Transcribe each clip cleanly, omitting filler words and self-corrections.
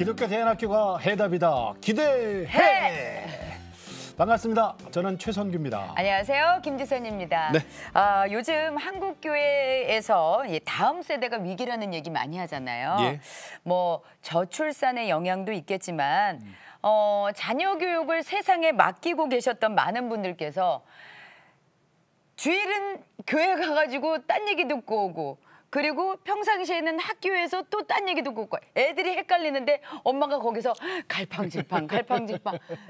기독교 대안학교가 해답이다. 기대해. 반갑습니다. 저는 최선규입니다. 안녕하세요. 김지선입니다. 네. 요즘 한국 교회에서 다음 세대가 위기라는 얘기 많이 하잖아요. 예. 뭐 저출산의 영향도 있겠지만 자녀 교육을 세상에 맡기고 계셨던 많은 분들께서 주일은 교회 가가지고 딴 얘기 듣고 오고, 그리고 평상시에는 학교에서 또 딴 얘기 듣고 오고, 애들이 헷갈리는데 엄마가 거기서 갈팡질팡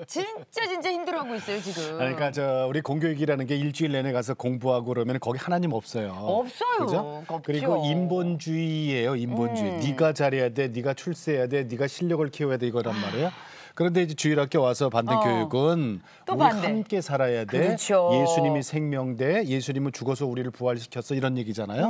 진짜 힘들어하고 있어요 지금. 그러니까 우리 공교육이라는 게 일주일 내내 가서 공부하고 그러면 거기 하나님 없어요. 없어요. 그죠? 없죠. 그리고 인본주의예요. 인본주의. 네가 잘해야 돼, 네가 출세해야 돼, 네가 실력을 키워야 돼, 이거란 말이에요. 그런데 이제 주일학교 와서 받는 교육은 또 우리 반대. 함께 살아야 돼. 그렇죠. 예수님이 생명대, 예수님은 죽어서 우리를 부활시켰어, 이런 얘기잖아요.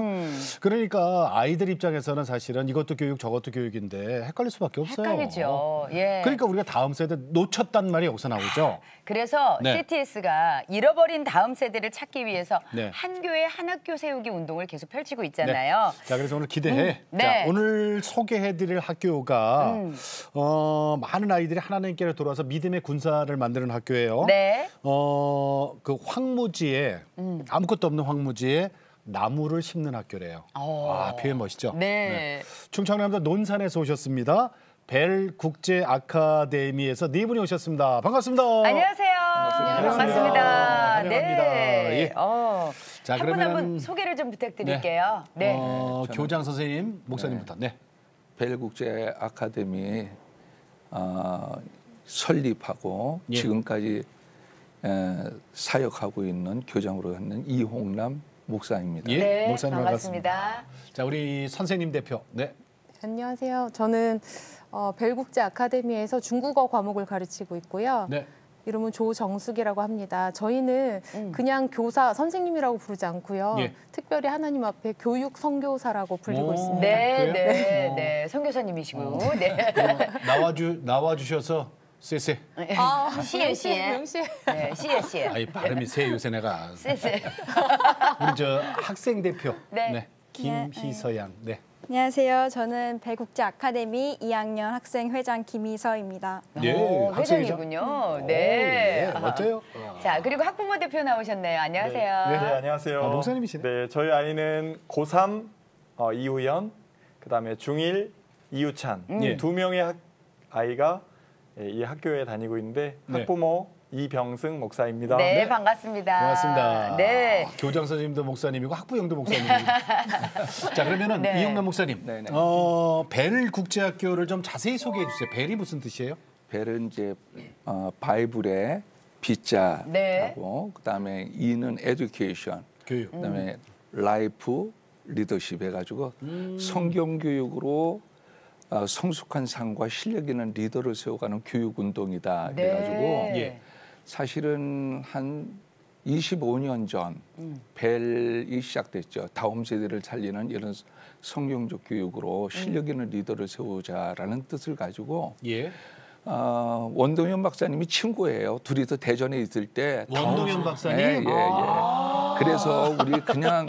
그러니까 아이들 입장에서는 사실은 이것도 교육 저것도 교육인데 헷갈릴 수밖에 없어요. 헷갈리죠. 예. 그러니까 우리가 다음 세대 놓쳤단 말이 여기서 나오죠. 그래서 네. CTS가 잃어버린 다음 세대를 찾기 위해서 네. 한 교회 한 학교 세우기 운동을 계속 펼치고 있잖아요. 자, 그래서 오늘 기대해. 네. 자, 오늘 소개해드릴 학교가 많은 아이들이 하나님께로 돌아와서 믿음의 군사를 만드는 학교예요. 네. 그 황무지에 아무것도 없는 황무지에 나무를 심는 학교래요. 표현 멋있죠. 네. 충청남도 논산에서 오셨습니다. 벨 국제 아카데미에서 네 분이 오셨습니다. 반갑습니다. 안녕하세요. 반갑습니다. 환영합니다. 네. 예. 자, 한 분 한 분 소개를 좀 부탁드릴게요. 네. 교장 선생님, 목사님부터. 네. 벨 국제 아카데미 설립하고 지금까지 사역하고 있는 교장으로 있는 이홍남 목사입니다. 예, 네, 목사님 반갑습니다. 자, 우리 선생님 대표. 네. 안녕하세요. 저는 벨국제 아카데미에서 중국어 과목을 가르치고 있고요. 네. 이름은 조정숙이라고 합니다. 저희는 그냥 교사, 선생님이라고 부르지 않고요. 예. 특별히 하나님 앞에 교육 선교사라고 불리고 있습니다. 네, 그래요? 네. 선교사님이시고. 네. 나와주셔서 쎄쎄. 시에. 명시에. 네, 시에. 아이, 발음이 세 요새 내가. 쎄. 우리 저 학생 대표. 네. 김희서 양. 네. 안녕하세요. 저는 벨국제 아카데미 2학년 학생 회장 김희서입니다. 예, 학생이죠? 회장이군요. 네. 멋져요. 자, 그리고 학부모 대표 나오셨네요. 안녕하세요. 네. 안녕하세요. 목사님이시네. 네, 저희 아이는 고3 이우연, 그다음에 중1 이우찬 예. 두 명의 아이가 이 학교에 다니고 있는데 네. 학부모 이병승 목사입니다. 네, 반갑습니다. 고맙습니다. 네. 교장 선생님도 목사님이고 학부형도 목사님이고. 자, 그러면은 네. 이용남 목사님. 네네. 벨 국제학교를 좀 자세히 소개해 주세요. 벨이 무슨 뜻이에요? 벨은 이제 바이블의 B자하고 네. 그다음에 E는 education, 교육. 그다음에 life leadership 해가지고 성경 교육으로 성숙한 삶과 실력 있는 리더를 세워가는 교육 운동이다. 그래가지고 네. 사실은 한 25년 전 벨이 시작됐죠. 다음 세대를 살리는 이런 성경적 교육으로 실력 있는 리더를 세우자라는 뜻을 가지고 예. 원동현 박사님이 친구예요. 둘이서 대전에 있을 때. 원동현 박사님? 예. 그래서 우리 그냥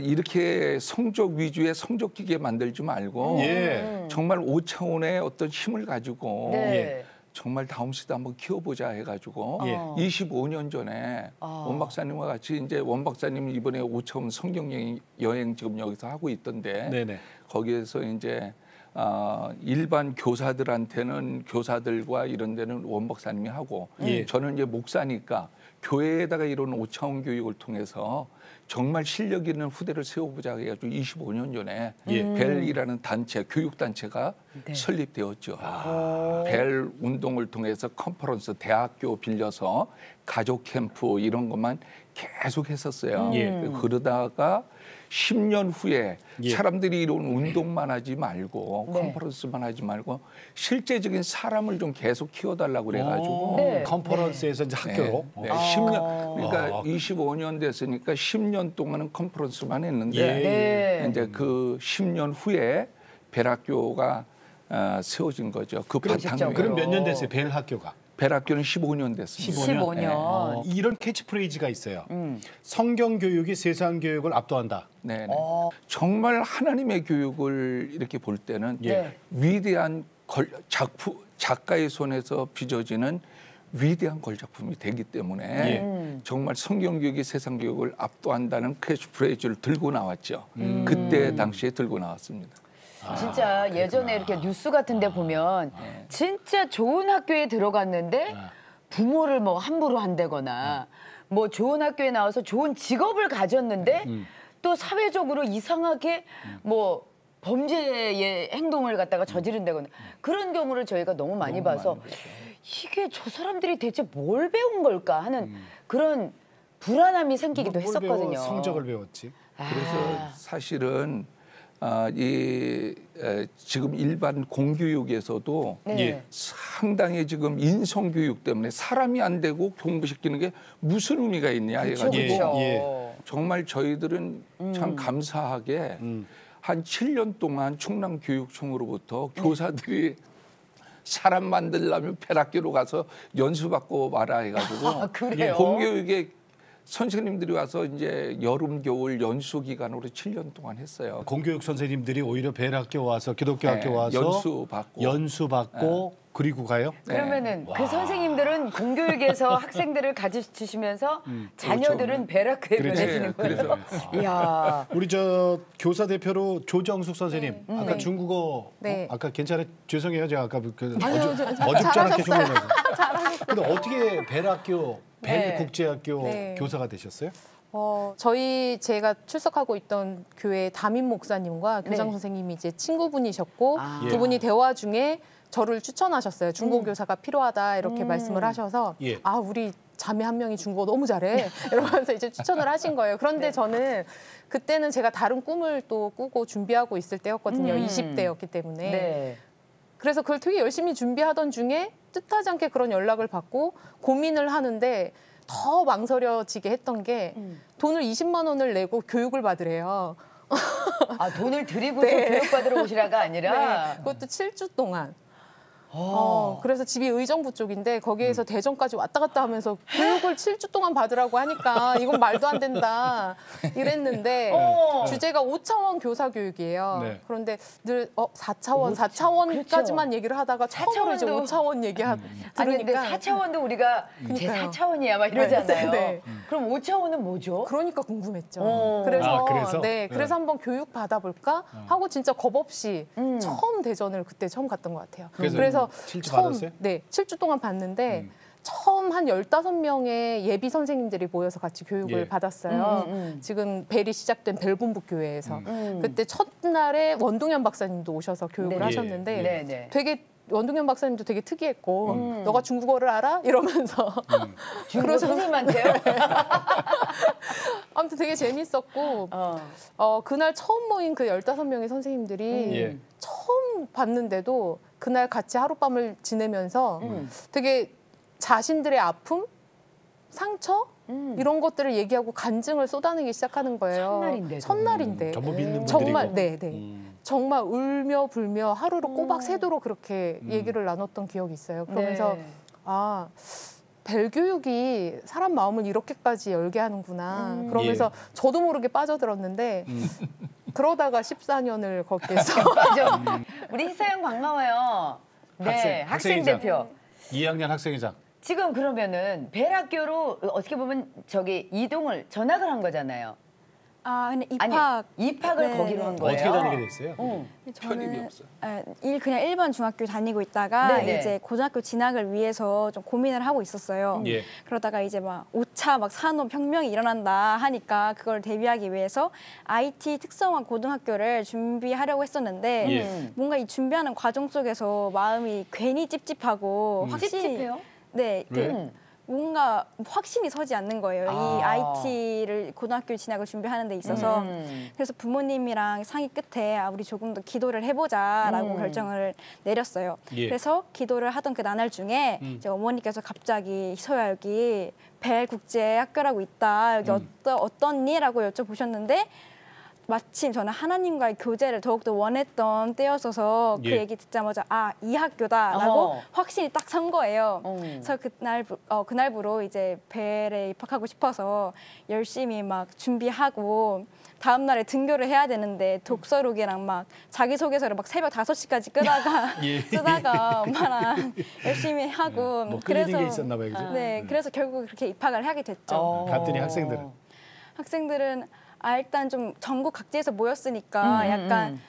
이렇게 성적 위주의 성적 기계 만들지 말고 예. 정말 5차원의 어떤 힘을 가지고 네. 정말 다음 시대 한번 키워보자 해가지고 예. 25년 전에 원 박사님과 같이 이제 원 박사님은 이번에 5차원 성경 여행 지금 여기서 하고 있던데 네네. 거기에서 이제 일반 교사들한테는 교사들과 이런 데는 원 박사님이 하고 예. 저는 이제 목사니까 교회에다가 이런 5차원 교육을 통해서 정말 실력 있는 후대를 세워보자 해가지고 25년 전에 벨이라는 단체, 교육단체가 설립되었죠. 벨 운동을 통해서 컨퍼런스, 대학교 빌려서 가족 캠프 이런 것만 계속 했었어요. 그러다가 10년 후에 사람들이 이런 운동만 하지 말고 컨퍼런스만 하지 말고 실제적인 사람을 좀 계속 키워달라고 그래가지고 컨퍼런스에서 이제 학교로. 10년 그러니까 25년 됐으니까 10년 동안은 컨퍼런스만 했는데 이제 그 10년 후에 벨학교가 세워진 거죠. 그 바탕. 그럼 몇 년 됐어요, 벨 학교가? 벨 학교는 15년 됐습니다. 15년. 이런 캐치프레이즈가 있어요. 성경 교육이 세상 교육을 압도한다. 네. 정말 하나님의 교육을 이렇게 볼 때는 네. 위대한 작가의 손에서 빚어지는 위대한 걸작품이 되기 때문에 정말 성경교육이 세상교육을 압도한다는 캐치프레이즈를 들고 나왔죠. 그때 당시에 들고 나왔습니다. 진짜 예전에 이렇게 뉴스 같은 데 보면 진짜 좋은 학교에 들어갔는데 부모를 뭐 함부로 한다거나 뭐 좋은 학교에 나와서 좋은 직업을 가졌는데 또 사회적으로 이상하게 뭐 범죄의 행동을 갖다가 저지른다거나 그런 경우를 저희가 너무 많이 봐서 이게 저 사람들이 대체 뭘 배운 걸까 하는 그런 불안함이 생기기도 했었거든요. 성적을 배웠지. 그래서 사실은 지금 일반 공교육에서도 네. 상당히 지금 인성교육 때문에 사람이 안 되고 공부시키는 게 무슨 의미가 있냐 해가지고 정말 저희들은 참 감사하게 한 7년 동안 충남교육청으로부터 교사들이 사람 만들려면 폐락교로 가서 연수받고 와라 해가지고 그래요? 공교육에 선생님들이 와서 이제 여름 겨울 연수 기간으로 7년 동안 했어요. 공교육 선생님들이 오히려 벨학교 와서 기독교 학교 와서 연수 받고 그리고 가요? 그러면은 그 선생님들은 공교육에서 학생들을 가르치시면서 자녀들은 벨학교에 보내시는 거예요. 그래서 이야. 우리 저 교사 대표로 조정숙 선생님 아까 중국어 아까 괜찮아요? 죄송해요 제가 아까 그 어줍잖게 중국어 근데 어떻게 벨학교 벨국제학교 교사가 되셨어요? 제가 출석하고 있던 교회 담임 목사님과 교장 선생님이 이제 친구분이셨고 두 분이 대화 중에 저를 추천하셨어요. 중국어 교사가 필요하다 이렇게 말씀을 하셔서 우리 자매 한 명이 중국어 너무 잘해 이러면서 이제 추천을 하신 거예요. 그런데 저는 그때는 제가 다른 꿈을 또 꾸고 준비하고 있을 때였거든요. 20대였기 때문에. 그래서 그걸 되게 열심히 준비하던 중에 뜻하지 않게 그런 연락을 받고 고민을 하는데 더 망설여지게 했던 게 돈을 20만 원을 내고 교육을 받으래요. 돈을 드리고서 교육받으러 오시라가 아니라 그것도 7주 동안. 그래서 집이 의정부 쪽인데 거기에서 대전까지 왔다 갔다 하면서 교육을 7주 동안 받으라고 하니까 이건 말도 안 된다 이랬는데 주제가 5차원 교사 교육이에요. 그런데 늘 4차원까지만 얘기를 하다가 처음으로 이제 5차원 얘기하니까 아니 근데 4차원도 우리가 제 4차원이야 막 이러잖아요. 그럼 5차원은 뭐죠? 그러니까 궁금했죠. 그래서 한번 교육 받아볼까 하고 진짜 겁 없이 처음 대전을 그때 처음 갔던 것 같아요. 그래서 7주 받았어요? 7주 동안 봤는데 처음 한 15명의 예비 선생님들이 모여서 같이 교육을 받았어요. 지금 벨이 시작된 벨본부교회에서. 그때 첫날에 원동현 박사님도 오셔서 교육을 하셨는데 되게 원동현 박사님도 되게 특이했고 너가 중국어를 알아? 이러면서 중국어 선생님한테요? 아무튼 되게 재밌었고 그날 처음 모인 그 15명의 선생님들이 처음 봤는데도 그날 같이 하룻밤을 지내면서 되게 자신들의 아픔, 상처 이런 것들을 얘기하고 간증을 쏟아내기 시작하는 거예요. 첫날인데. 전부 믿는 정말 정말 울며 불며 하루를 꼬박 새도록 그렇게 얘기를 나눴던 기억이 있어요. 그러면서 벨 교육이 사람 마음을 이렇게까지 열게 하는구나. 그러면서 저도 모르게 빠져들었는데 그러다가 14년을 거기에서 우리 희서영 반가워요. 학생 대표. 2학년 학생회장. 지금 그러면은 벨학교로 어떻게 보면 전학을 한 거잖아요. 근데 입학을 거기로 한 거예요. 어떻게 다니게 됐어요? 편입이 없어요. 그냥 일반 중학교 다니고 있다가 이제 고등학교 진학을 위해서 좀 고민을 하고 있었어요. 그러다가 이제 막 5차 막 산업혁명이 일어난다 하니까 그걸 대비하기 위해서 IT 특성화 고등학교를 준비하려고 했었는데 뭔가 이 준비하는 과정 속에서 마음이 괜히 찝찝하고 찝찝해요? 뭔가 확신이 서지 않는 거예요. 이 IT를 고등학교 진학을 준비하는 데 있어서. 그래서 부모님이랑 상의 끝에 우리 조금 더 기도를 해보자라고 결정을 내렸어요. 그래서 기도를 하던 그 나날 중에 이제 어머니께서 갑자기 희서야 여기 벨 국제학교라고 있다. 여기 어떻니? 라고 여쭤보셨는데 마침 저는 하나님과의 교제를 더욱더 원했던 때였어서 그 얘기 듣자마자 아, 이 학교다라고 확신이 딱 선 거예요. 그래서 그날부로 이제 벨에 입학하고 싶어서 열심히 막 준비하고 다음 날에 등교를 해야 되는데 독서록이랑 막 자기소개서를 막 새벽 5시까지 끄다가 엄마랑 열심히 하고 뭐 끌리는 게 있었나 봐요. 그죠? 네, 그래서 결국 그렇게 입학을 하게 됐죠. 갔더니 학생들은 일단 좀 전국 각지에서 모였으니까 약간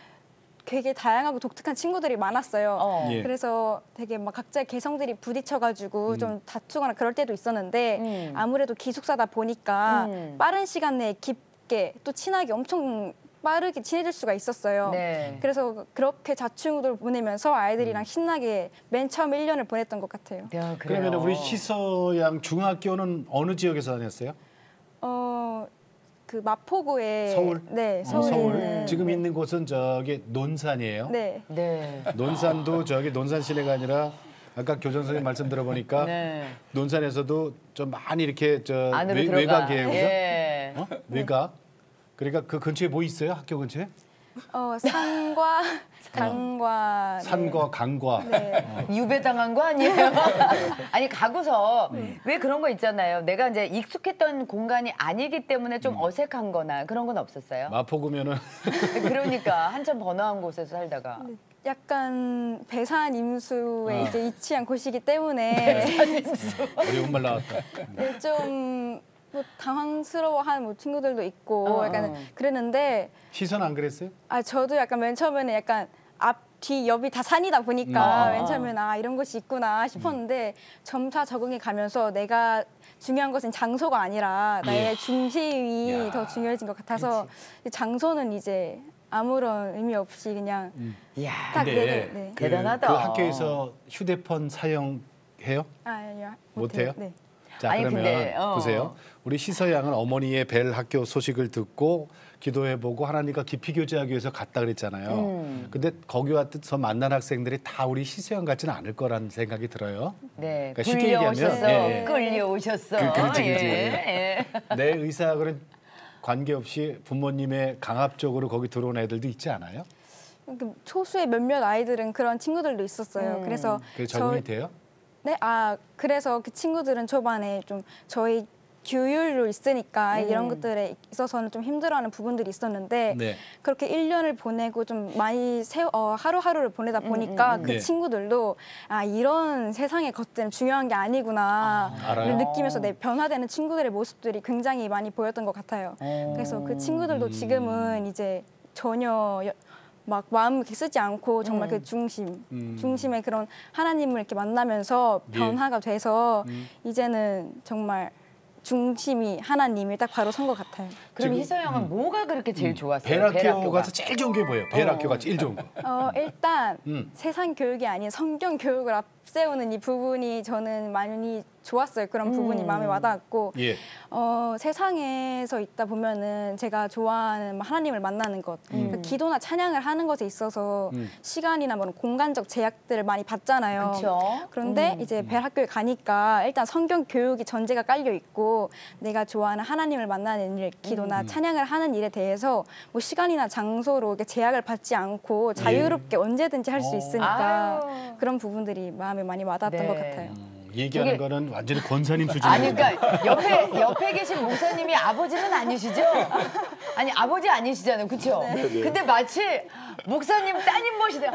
되게 다양하고 독특한 친구들이 많았어요. 그래서 되게 막 각자의 개성들이 부딪혀가지고 좀 다투거나 그럴 때도 있었는데 아무래도 기숙사다 보니까 빠른 시간 내에 깊게 또 친하게 엄청 빠르게 친해질 수가 있었어요. 네. 그래서 그렇게 자충우도를 보내면서 아이들이랑 신나게 맨 처음 1년을 보냈던 것 같아요. 야, 그러면 우리 시서양 중학교는 어느 지역에서 다녔어요? 그 마포구에 서울? 네, 서울. 지금 있는 곳은 저기 논산이에요. 네. 논산도 저기 논산 시내가 아니라 아까 교장 선생님 말씀 들어보니까 논산에서도 좀 많이 이렇게 저 외곽이에요, 그죠? 외곽. 그러니까 그 근처에 뭐 있어요? 학교 근처에? 산과 강과. 산과 강과. 네. 유배당한 거 아니에요? 아니 가고서 왜 그런 거 있잖아요. 내가 이제 익숙했던 공간이 아니기 때문에 좀 어색한 거나 그런 건 없었어요? 마포구면은. 그러니까 한참 번화한 곳에서 살다가. 약간 배산 임수에 이제 위치한 곳이기 때문에 어려운 말 나왔다. 네, 좀 뭐 당황스러워하는 뭐 친구들도 있고 약간 그랬는데 시선 안 그랬어요? 저도 약간 맨 처음에는 약간 앞, 뒤, 옆이 다 산이다 보니까 맨 처음에는 이런 것이 있구나 싶었는데 점차 적응해 가면서 내가 중요한 것은 장소가 아니라 나의 중심이 더 중요해진 것 같아서 장소는 이제 아무런 의미 없이 그냥 딱 대단하다. 그 학교에서 휴대폰 사용해요? 아니요. 못해요? 네. 자, 아니, 그러면 근데, 보세요. 우리 시서양은 어머니의 벨 학교 소식을 듣고 기도해보고 하나님과 깊이 교제하기 위해서 갔다 그랬잖아요. 근데 거기 와서 만난 학생들이 다 우리 시서양 같지는 않을 거라는 생각이 들어요. 네, 그러니까 쉽게 얘기하면 끌려오셨어. 그렇지. 내 의사하고는 관계없이 부모님의 강압적으로 거기 들어온 애들도 있지 않아요? 소수의 몇몇 아이들은 그런 친구들도 있었어요. 그래서 그게 적응이 돼요? 네, 그래서 그 친구들은 초반에 좀 저희 규율로 있으니까 이런 것들에 있어서는 좀 힘들어하는 부분들이 있었는데 그렇게 1년을 보내고 좀 많이 하루하루를 보내다 보니까 그 친구들도 이런 세상의 것들은 중요한 게 아니구나를 느끼면서 변화되는 친구들의 모습들이 굉장히 많이 보였던 것 같아요. 그래서 그 친구들도 지금은 이제 전혀 막 마음 이렇게 쓰지 않고 정말 그 중심의 그런 하나님을 이렇게 만나면서 변화가 돼서 이제는 정말 중심이 하나님이 딱 바로 선 것 같아요. 그럼 희서양은 뭐가 그렇게 제일 좋았어요? 벨학교 가서 제일 좋은 게 뭐예요? 벨학교가 제일 좋은 거. 일단 세상 교육이 아닌 성경 교육을 앞세우는 이 부분이 저는 많이 좋았어요. 그런 부분이 마음에 와닿았고 세상에서 있다 보면은 제가 좋아하는 하나님을 만나는 것, 그러니까 기도나 찬양을 하는 것에 있어서 시간이나 뭐 공간적 제약들을 많이 받잖아요. 그쵸? 그런데 이제 벨학교에 가니까 일단 성경 교육이 전제가 깔려 있고 내가 좋아하는 하나님을 만나는 일, 기도나 찬양을 하는 일에 대해서 뭐 시간이나 장소로 이렇게 제약을 받지 않고 자유롭게 언제든지 할 수 있으니까 그런 부분들이 마음에 많이 와닿았던 것 같아요. 얘기하는 거는 완전히 권사님 수준이에요. 아니 그러니까 옆에 계신 목사님이 아버지는 아니시죠? 아니 아버지 아니시잖아요, 그렇죠? 근데 마치 목사님 따님 모시다.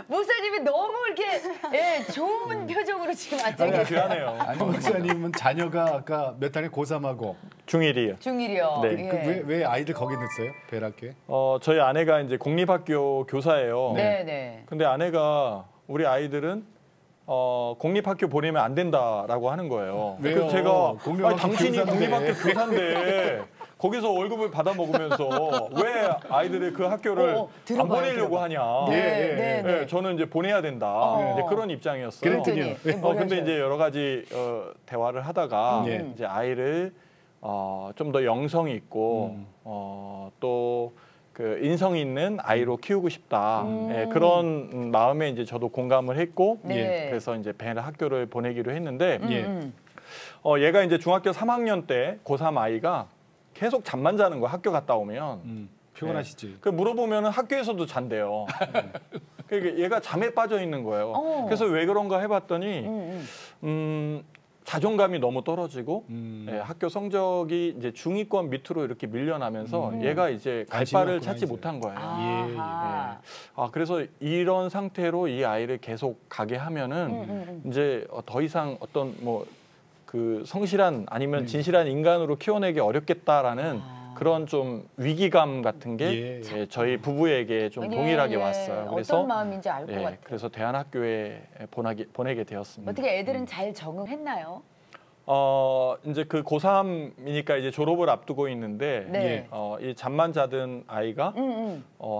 목사님이 너무 이렇게 좋은 표정으로 지금 앉아 계세요. 귀하네요. 아니 목사님은 자녀가 아까 몇 학년 고3하고 중1이요. 중1이요. 네. 왜 아이들 거기 넣었어요? 벨학교에? 저희 아내가 이제 공립학교 교사예요. 네. 근데 아내가 우리 아이들은 공립학교 보내면 안 된다라고 하는 거예요. 왜요? 그래서 제가 공립학교 당신이 교사인데. 공립학교 교사인데 거기서 월급을 받아 먹으면서 왜 아이들의 그 학교를 안 보내려고 하냐? 네. 저는 이제 보내야 된다. 이제 그런 입장이었어요. 그랬더니요. 근데 이제 여러 가지 대화를 하다가 이제 아이를 좀 더 영성 있고 또 그 인성 있는 아이로 키우고 싶다. 그런 마음에 이제 저도 공감을 했고 그래서 이제 벨 학교를 보내기로 했는데 얘가 이제 중학교 3학년 때 고3 아이가 계속 잠만 자는 거야. 학교 갔다 오면. 피곤하시지. 네. 그 물어보면 학교에서도 잔대요. 그러니까 얘가 잠에 빠져 있는 거예요. 그래서 왜 그런가 해봤더니 자존감이 너무 떨어지고 예, 학교 성적이 이제 중위권 밑으로 이렇게 밀려나면서 얘가 이제 갈 바를 찾지 못한 거예요. 예. 그래서 이런 상태로 이 아이를 계속 가게 하면은 이제 더 이상 어떤 뭐 그 성실한 아니면 진실한 인간으로 키워내기 어렵겠다라는 그런 좀 위기감 같은 게 예, 저희 부부에게 좀 동일하게 왔어요. 그래서 어떤 마음인지 알 것 같아요. 그래서 대한학교에 보내게 되었습니다. 어떻게 애들은 잘 적응했나요? 이제 그 고3이니까 이제 졸업을 앞두고 있는데 이 잠만 자던 아이가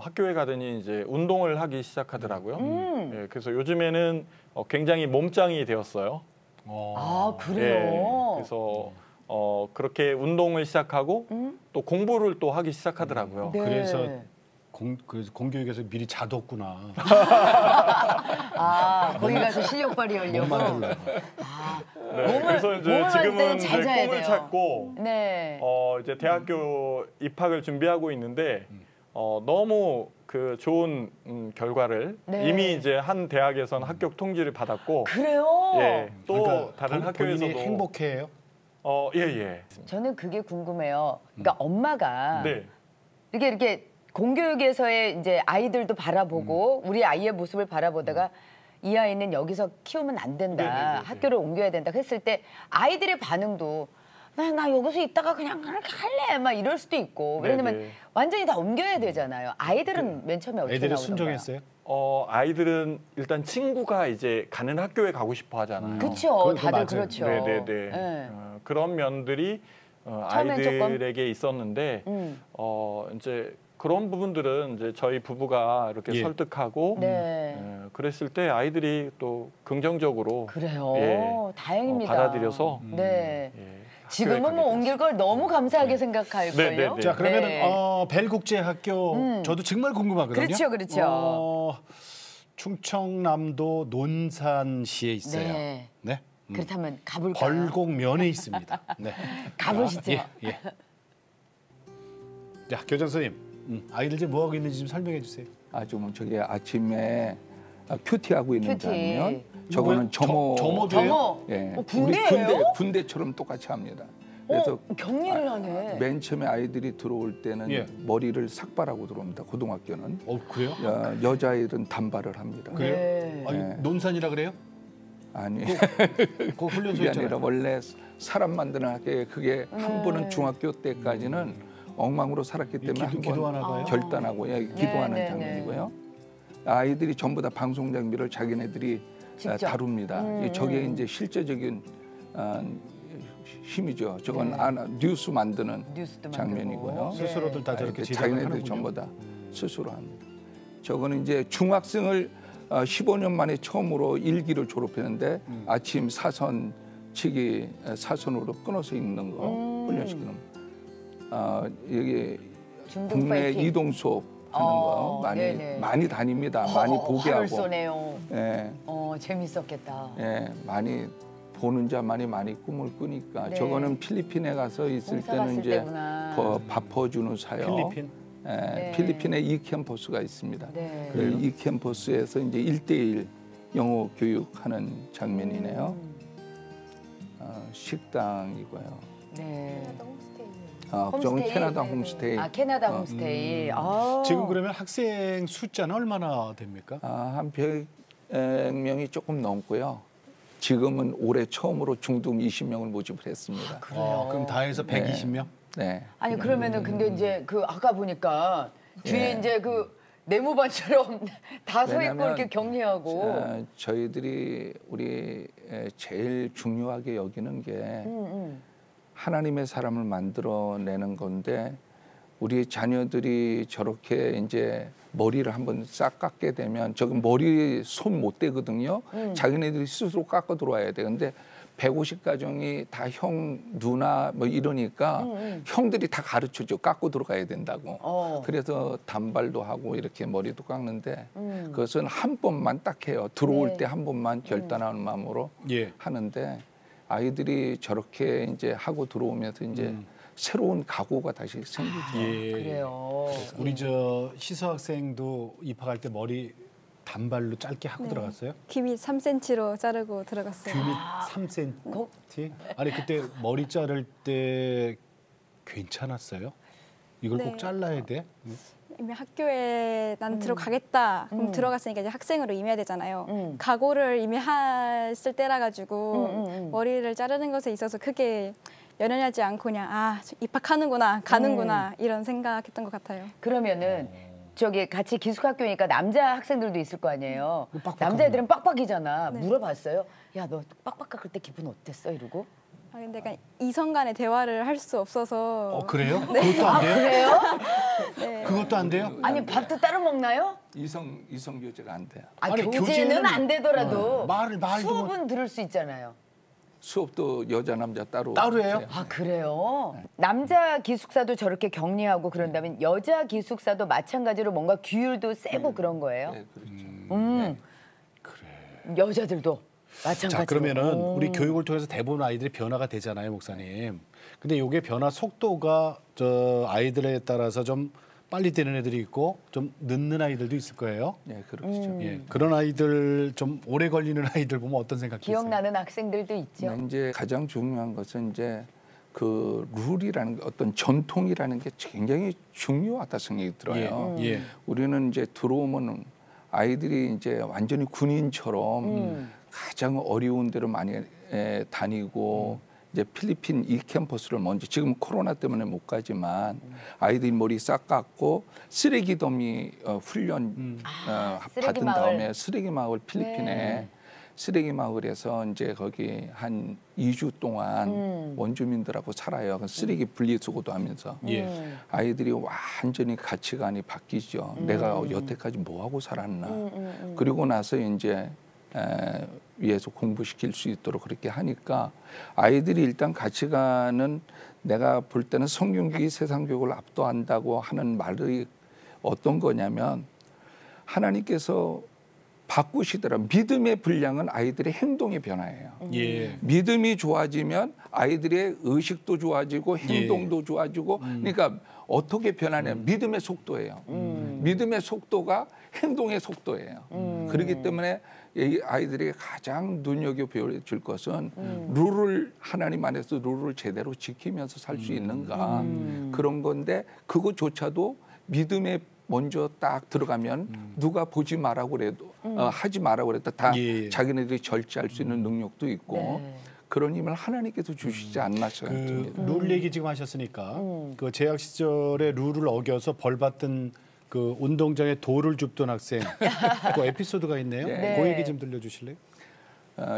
학교에 가더니 이제 운동을 하기 시작하더라고요. 예, 그래서 요즘에는 굉장히 몸짱이 되었어요. 아, 그래요? 그래서 그렇게 운동을 시작하고 또 공부를 또 하기 시작하더라고요. 네. 그래서 공교육에서 미리 자뒀구나. 거기 가서 실력 발휘하려고. 몸만 네, 그래서 이제 지금은 이제 꿈을 돼요. 찾고 이제 대학교 입학을 준비하고 있는데 너무 그 좋은 결과를 이미 이제 한 대학에서는 합격 통지를 받았고 그래요? 예, 또 그러니까 다른 학교에서도 본인이 행복해요? 예. 저는 그게 궁금해요. 그러니까 엄마가 네. 이렇게 공교육에서의 이제 아이들도 바라보고 우리 아이의 모습을 바라보다가 이 아이는 여기서 키우면 안 된다. 네네네네. 학교를 옮겨야 된다 했을 때 아이들의 반응도 나 여기서 있다가 그냥 그렇게 할래 막 이럴 수도 있고 왜냐면 네네. 완전히 다 옮겨야 되잖아요. 아이들은 맨 처음에 어떻게 애들이 나오던가요? 순종했어요? 아이들은 일단 친구가 이제 가는 학교에 가고 싶어 하잖아요. 그렇죠. 그거 다들 맞아요. 그렇죠. 네네네. 네. 그런 면들이 처음엔 조금? 아이들에게 있었는데 이제 그런 부분들은 이제 저희 부부가 이렇게 설득하고 그랬을 때 아이들이 또 긍정적으로 그래요. 다행입니다. 받아들여서 네. 예, 지금은 뭐 옮길 걸 너무 감사하게 생각할걸요. 네네네. 자, 그러면은 벨국제학교 저도 정말 궁금하거든요. 그렇죠. 충청남도 논산시에 있어요. 네. 그렇다면 가볼까요? 벌곡면에 있습니다. 네. 가보시죠. 예. 자, 교장 선생님, 아이들 지금 뭐 하고 있는지 좀 설명해 주세요. 좀 저기 아침에 큐티하고 있는 큐티. 장면. 저거는 점호도예요? 점호. 예, 군대예요? 군대처럼 똑같이 합니다. 그래서 격리를 하네. 맨 처음에 아이들이 들어올 때는 예. 머리를 삭발하고 들어옵니다. 고등학교는. 그래요? 여자아이들은 단발을 합니다. 그래요? 네. 아니, 논산이라 그래요? 아니, 그 훈련소 그게 있잖아요. 아니라 원래 사람 만드는 학교에 그게 한 분은 중학교 때까지는 엉망으로 살았기 때문에 한 번 기도하나 봐요? 결단하고 기도하는 네. 장면이고요. 아이들이 전부 다 방송 장비를 자기네들이 직접. 다룹니다. 저게 이제 실제적인 힘이죠. 저건 뉴스 만드는 뉴스도 장면이고요. 만들고. 스스로들 다 저렇게 제작을 자기네들이 하는군요. 전부 다 스스로 합니다. 저거는 이제 중학생을 15년 만에 처음으로 일기를 졸업했는데 아침 사선치기 사선으로 끊어서 읽는 거 훈련시키는 여기 중등 국내 파이팅. 이동 수업 하는 거 많이 다닙니다. 많이 보게 화를 하고. 쏘네요. 예, 재밌었겠다. 예, 많이 보는 자만이 많이 꿈을 꾸니까. 네. 저거는 필리핀에 가서 있을 봉사 때는 갔을 이제 때구나. 바퍼주는 사역. 필리핀? 네. 필리핀에 이 캠퍼스가 있습니다. 네. 이 캠퍼스에서 이제 1대1 영어 교육하는 장면이네요. 식당이고요. 네. 저건 홈스테이? 캐나다 홈스테이. 캐나다 홈스테이. 지금 그러면 학생 숫자는 얼마나 됩니까? 한 100명이 조금 넘고요. 지금은 올해 처음으로 중등 20명을 모집을 했습니다. 그럼 다 해서 120명? 네. 아니 그러면은 근데 이제 그 아까 보니까 뒤에 이제 그 내무반처럼 다 서 있고 왜냐면, 이렇게 격리하고. 저희들이 우리 제일 중요하게 여기는 게 하나님의 사람을 만들어내는 건데 우리 자녀들이 저렇게 이제 머리를 한번 싹 깎게 되면 저건 머리 손 못 대거든요. 자기네들이 스스로 깎아 들어와야 돼. 근데 150가정이 다 형, 누나 뭐 이러니까 형들이 다 가르쳐줘. 깎고 들어가야 된다고. 그래서 단발도 하고 이렇게 머리도 깎는데 그것은 한 번만 딱 해요. 들어올 때 한 번만 결단하는 마음으로 하는데 아이들이 저렇게 이제 하고 들어오면서 이제 새로운 각오가 다시 생기죠. 예. 그래요. 우리 저 희서 학생도 입학할 때 머리 단발로 짧게 하고 들어갔어요? 귀밑 3cm로 자르고 들어갔어요. 귀밑 3cm? 아니 그때 머리 자를 때 괜찮았어요? 이걸 꼭 잘라야 돼? 이미 학교에 난 들어가겠다. 그럼 들어갔으니까 이제 학생으로 임해야 되잖아요. 각오를 이미 했을 때라 가지고 머리를 자르는 것에 있어서 크게 연연하지 않고 그냥 입학하는구나, 가는구나 이런 생각했던 것 같아요. 그러면은 저기 같이 기숙학교니까 남자 학생들도 있을 거 아니에요. 남자애들은 빡빡이잖아. 네. 물어봤어요. 야, 너 빡빡 깎을 때 기분 어땠어? 이러고. 근데 약간 이성 간의 대화를 할 수 없어서. 그래요? 그것도 안 돼요? 그래요? 네. 그것도 안 돼요? 아니 밥도 따로 먹나요? 이성 교제가 안 돼요. 아니, 교제는 안 되더라도 말도 수업은 들을 수 있잖아요. 수업도 여자 남자 따로 해요? 아 그래요? 남자 기숙사도 저렇게 격리하고 그런다면 여자 기숙사도 마찬가지로 뭔가 규율도 세고 그런 거예요? 네, 그렇죠. 그래. 여자들도 마찬가지로. 자 그러면은 우리 교육을 통해서 대부분 아이들이 변화가 되잖아요, 목사님. 근데 이게 변화 속도가 저 아이들에 따라서 좀 빨리 되는 애들이 있고 좀 늦는 아이들도 있을 거예요. 네, 그렇죠. 예, 그런 아이들 좀 오래 걸리는 아이들 보면 어떤 생각이 드세요? 기억나는 학생들도 있죠. 이제 가장 중요한 것은 이제 그 룰이라는 게 어떤 전통이라는 게 굉장히 중요하다 생각이 들어요. 예. 우리는 이제 들어오면 아이들이 이제 완전히 군인처럼 가장 어려운 데로 많이 다니고 이제 필리핀 이 캠퍼스를 먼저 지금 코로나 때문에 못 가지만 아이들이 머리 싹 깎고 쓰레기 더미 훈련 받은 다음에 쓰레기 마을 필리핀에 쓰레기 마을에서 이제 거기 한 2주 동안 원주민들하고 살아요. 쓰레기 분리수거도 하면서 아이들이 완전히 가치관이 바뀌죠. 내가 여태까지 뭐 하고 살았나. 그리고 나서 이제 위에서 공부시킬 수 있도록 그렇게 하니까 아이들이 일단 가치관은 내가 볼 때는 성경교육이 세상교육을 압도한다고 하는 말이 어떤 거냐면 하나님께서 바꾸시더라. 믿음의 분량은 아이들의 행동의 변화예요. 믿음이 좋아지면 아이들의 의식도 좋아지고 행동도 좋아지고 그러니까 어떻게 변하냐 믿음의 속도예요. 믿음의 속도가 행동의 속도예요. 그렇기 때문에 이 아이들에게 가장 눈여겨볼 것은 룰을 하나님 안에서 룰을 제대로 지키면서 살 수 있는가 그런 건데 그것조차도 믿음에 먼저 딱 들어가면 누가 보지 말라고 그래도 하지 말라고 그래도 다 자기네들이 절제할 수 있는 능력도 있고 그런 힘을 하나님께서 주시지 않나 생각합니다. 룰 얘기 지금 하셨으니까 그 재학 시절에 룰을 어겨서 벌 받던 그 운동장에 돌을 줍던 학생 그 에피소드가 있네요. 그 얘기 좀 들려주실래요?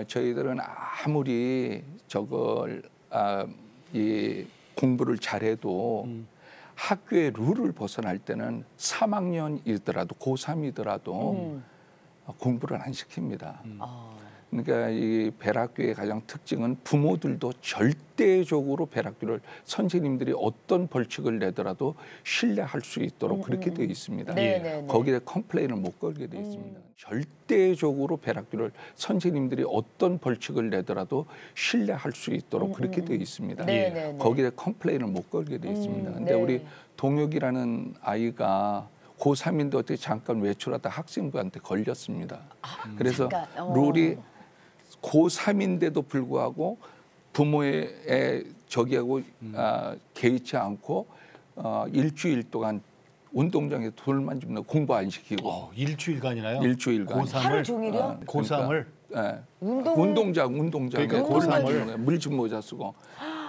저희들은 아무리 저걸 이 공부를 잘해도 학교의 룰을 벗어날 때는 3학년이더라도 고3이더라도 공부를 안 시킵니다. 그러니까 이 벨학교의 가장 특징은 부모들도 절대적으로 벨학교를 선생님들이 어떤 벌칙을 내더라도 신뢰할 수 있도록 그렇게 되어 있습니다. 거기에 컴플레인을 못 걸게 되어 있습니다. 절대적으로 벨학교를 선생님들이 어떤 벌칙을 내더라도 신뢰할 수 있도록 그렇게 되어 있습니다. 거기에 컴플레인을 못 걸게 되어 있습니다. 근데 우리 동혁이라는 아이가 고3인데 어떻게 잠깐 외출하다 학생부한테 걸렸습니다. 그래서 룰이 고3인데도 불구하고 부모의 저기하고 개의치 않고 일주일 동안 운동장에 돌만 줍는 공부 안 시키고 일주일간이나요? 일주일간 하루 종일요? 고3을 운동장에 그러니까 고3을 물집 모자 쓰고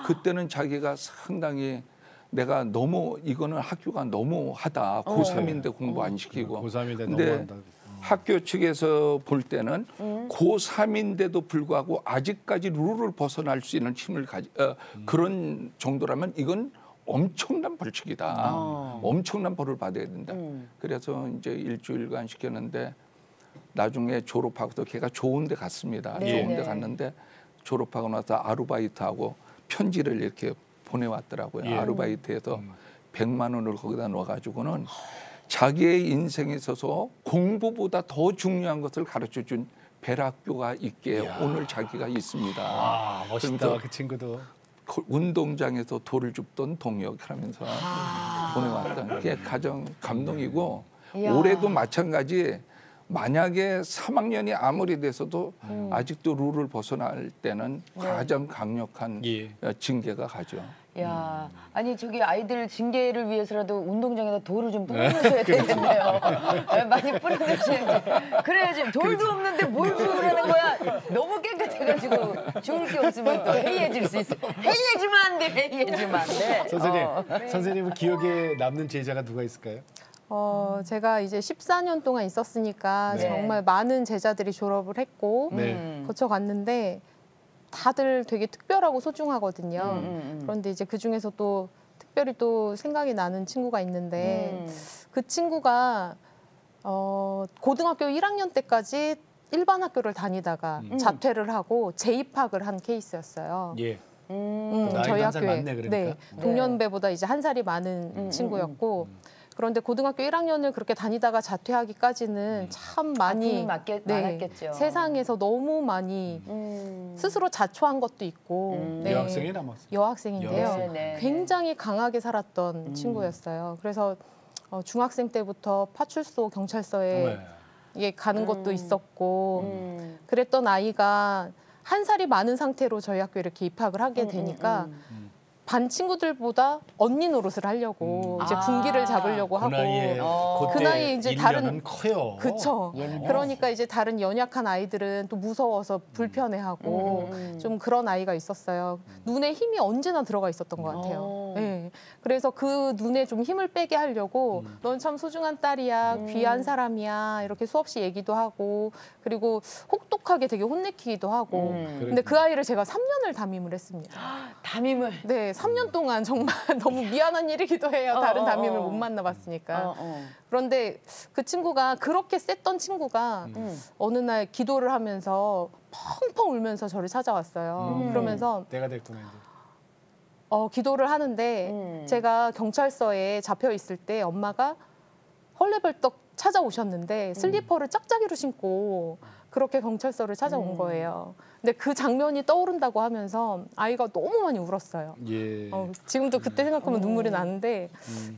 그때는 자기가 상당히 내가 너무 이거는 학교가 너무하다. 고3인데 공부 안 시키고. 고3인데 근데 너무한다. 학교 측에서 볼 때는 고3인데도 불구하고 아직까지 룰을 벗어날 수 있는 힘을 그런 정도라면 이건 엄청난 벌칙이다. 엄청난 벌을 받아야 된다. 그래서 이제 일주일간 시켰는데 나중에 졸업하고도 걔가 좋은 데 갔습니다. 좋은 데 갔는데 졸업하고 나서 아르바이트하고 편지를 이렇게 보내왔더라고요. 아르바이트에서 100만 원을 거기다 넣어가지고는 자기의 인생에 있어서 공부보다 더 중요한 것을 가르쳐준 벨학교가 있게 오늘 자기가 있습니다. 멋있다 그 친구도. 운동장에서 돌을 줍던 동역하면서 보내왔던 게 가장 감동이고 이야. 올해도 마찬가지. 만약에 3학년이 아무리 돼서도 아직도 룰을 벗어날 때는 가장 강력한 징계가 가죠. 야, 아니 저기 아이들 징계를 위해서라도 운동장에다 돌을 좀 뿌려주셔야 되겠네요. 많이 뿌려주셔야지. 그래야지 돌도 없는데 뭘 뿌리라는 거야. 너무 깨끗해가지고 죽을 게 없으면 또 해이해질 수 있어. 해이해지면 안 돼. 해이해지면 안 돼. 선생님, 선생님은 기억에 남는 제자가 누가 있을까요? 제가 이제 14년 동안 있었으니까 정말 많은 제자들이 졸업을 했고 거쳐갔는데 다들 되게 특별하고 소중하거든요. 그런데 이제 그 중에서 또 특별히 또 생각이 나는 친구가 있는데 그 친구가 고등학교 1학년 때까지 일반 학교를 다니다가 자퇴를 하고 재입학을 한 케이스였어요. 예. 저희 한 살 학교에 많네, 그러니까. 동년배보다 이제 한 살이 많은 친구였고 그런데 고등학교 1학년을 그렇게 다니다가 자퇴하기까지는 참 많이 많았겠죠. 세상에서 너무 많이 스스로 자초한 것도 있고 여학생이 남았어요. 여학생인데요. 굉장히 강하게 살았던 친구였어요. 그래서 중학생 때부터 파출소 경찰서에 가는 것도 있었고 그랬던 아이가 한 살이 많은 상태로 저희 학교에 이렇게 입학을 하게 되니까 반 친구들보다 언니 노릇을 하려고 이제 군기를 잡으려고 그 하고 나이에 그 나이에 이제 다른 커요. 그쵸. 그러니까 이제 다른 연약한 아이들은 또 무서워서 불편해하고 좀 그런 아이가 있었어요. 눈에 힘이 언제나 들어가 있었던 것 같아요. 네. 그래서 그 눈에 좀 힘을 빼게 하려고 넌 참 소중한 딸이야, 귀한 사람이야 이렇게 수없이 얘기도 하고 그리고 혹독하게 되게 혼내키기도 하고. 근데 그 아이를 제가 3년을 담임을 했습니다. 담임을? 네, 3년 동안 정말 너무 미안한 일이기도 해요. 다른 담임을 못 만나봤으니까. 그런데 그 친구가 그렇게 셌던 친구가 어느 날 기도를 하면서 펑펑 울면서 저를 찾아왔어요. 그러면서 내가 됐구나 이제. 기도를 하는데 제가 경찰서에 잡혀 있을 때 엄마가 헐레벌떡 찾아오셨는데 슬리퍼를 짝짝이로 신고 그렇게 경찰서를 찾아온 거예요. 근데 그 장면이 떠오른다고 하면서 아이가 너무 많이 울었어요. 지금도 그때 생각하면 눈물이 나는데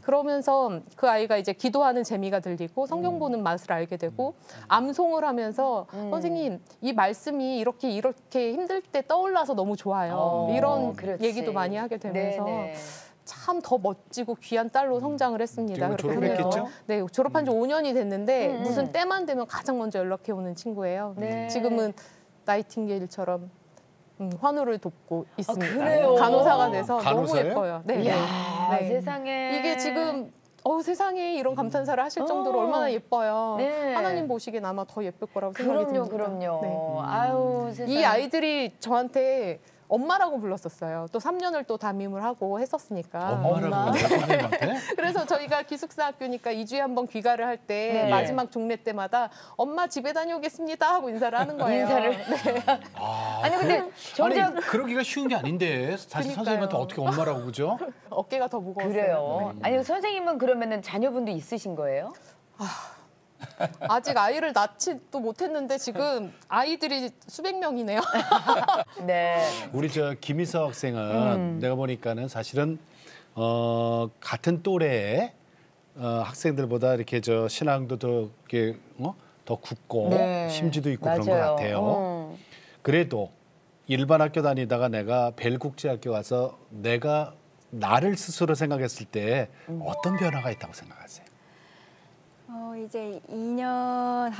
그러면서 그 아이가 이제 기도하는 재미가 들리고 성경 보는 맛을 알게 되고 암송을 하면서 선생님 이 말씀이 이렇게 힘들 때 떠올라서 너무 좋아요. 이런 얘기도 많이 하게 되면서 참 더 멋지고 귀한 딸로 성장을 했습니다. 지금 졸업했겠죠? 네, 졸업한 지 5년이 됐는데 무슨 때만 되면 가장 먼저 연락해오는 친구예요. 지금은 나이팅게일처럼 환우를 돕고 있습니다. 그래요? 간호사가 돼서 간호사예요? 너무 예뻐요. 네. 이야, 네. 세상에. 이게 지금 세상에 이런 감탄사를 하실 정도로 얼마나 예뻐요. 하나님 보시기엔 아마 더 예쁠 거라고 생각이 듭니다. 그럼요. 네. 아유, 세상에. 이 아이들이 저한테 엄마라고 불렀었어요. 또 3년을 또 담임을 하고 했었으니까. 엄마라고 선생님한테? 그래서 저희가 기숙사 학교니까 2주에 한 번 귀가를 할 때 마지막 종례 때마다 엄마 집에 다녀오겠습니다 하고 인사를 하는 거예요. 인사를. 아니 근데 정작 아니 그러기가 쉬운 게 아닌데 사실 그러니까요. 선생님한테 어떻게 엄마라고 그죠? 어깨가 더 무거웠어요. 그래요. 아니 선생님은 그러면은 자녀분도 있으신 거예요? 아직 아이를 낳지도 못했는데 지금 아이들이 수백 명이네요. 네. 우리 저 김희서 학생은 내가 보니까는 사실은 같은 또래의 학생들보다 이렇게 저 신앙도 더 이렇게 더 굳고 심지도 있고 그런 것 같아요. 그래도 일반 학교 다니다가 내가 벨국제학교 가서 내가 나를 스스로 생각했을 때 어떤 변화가 있다고 생각하세요? 이제 2년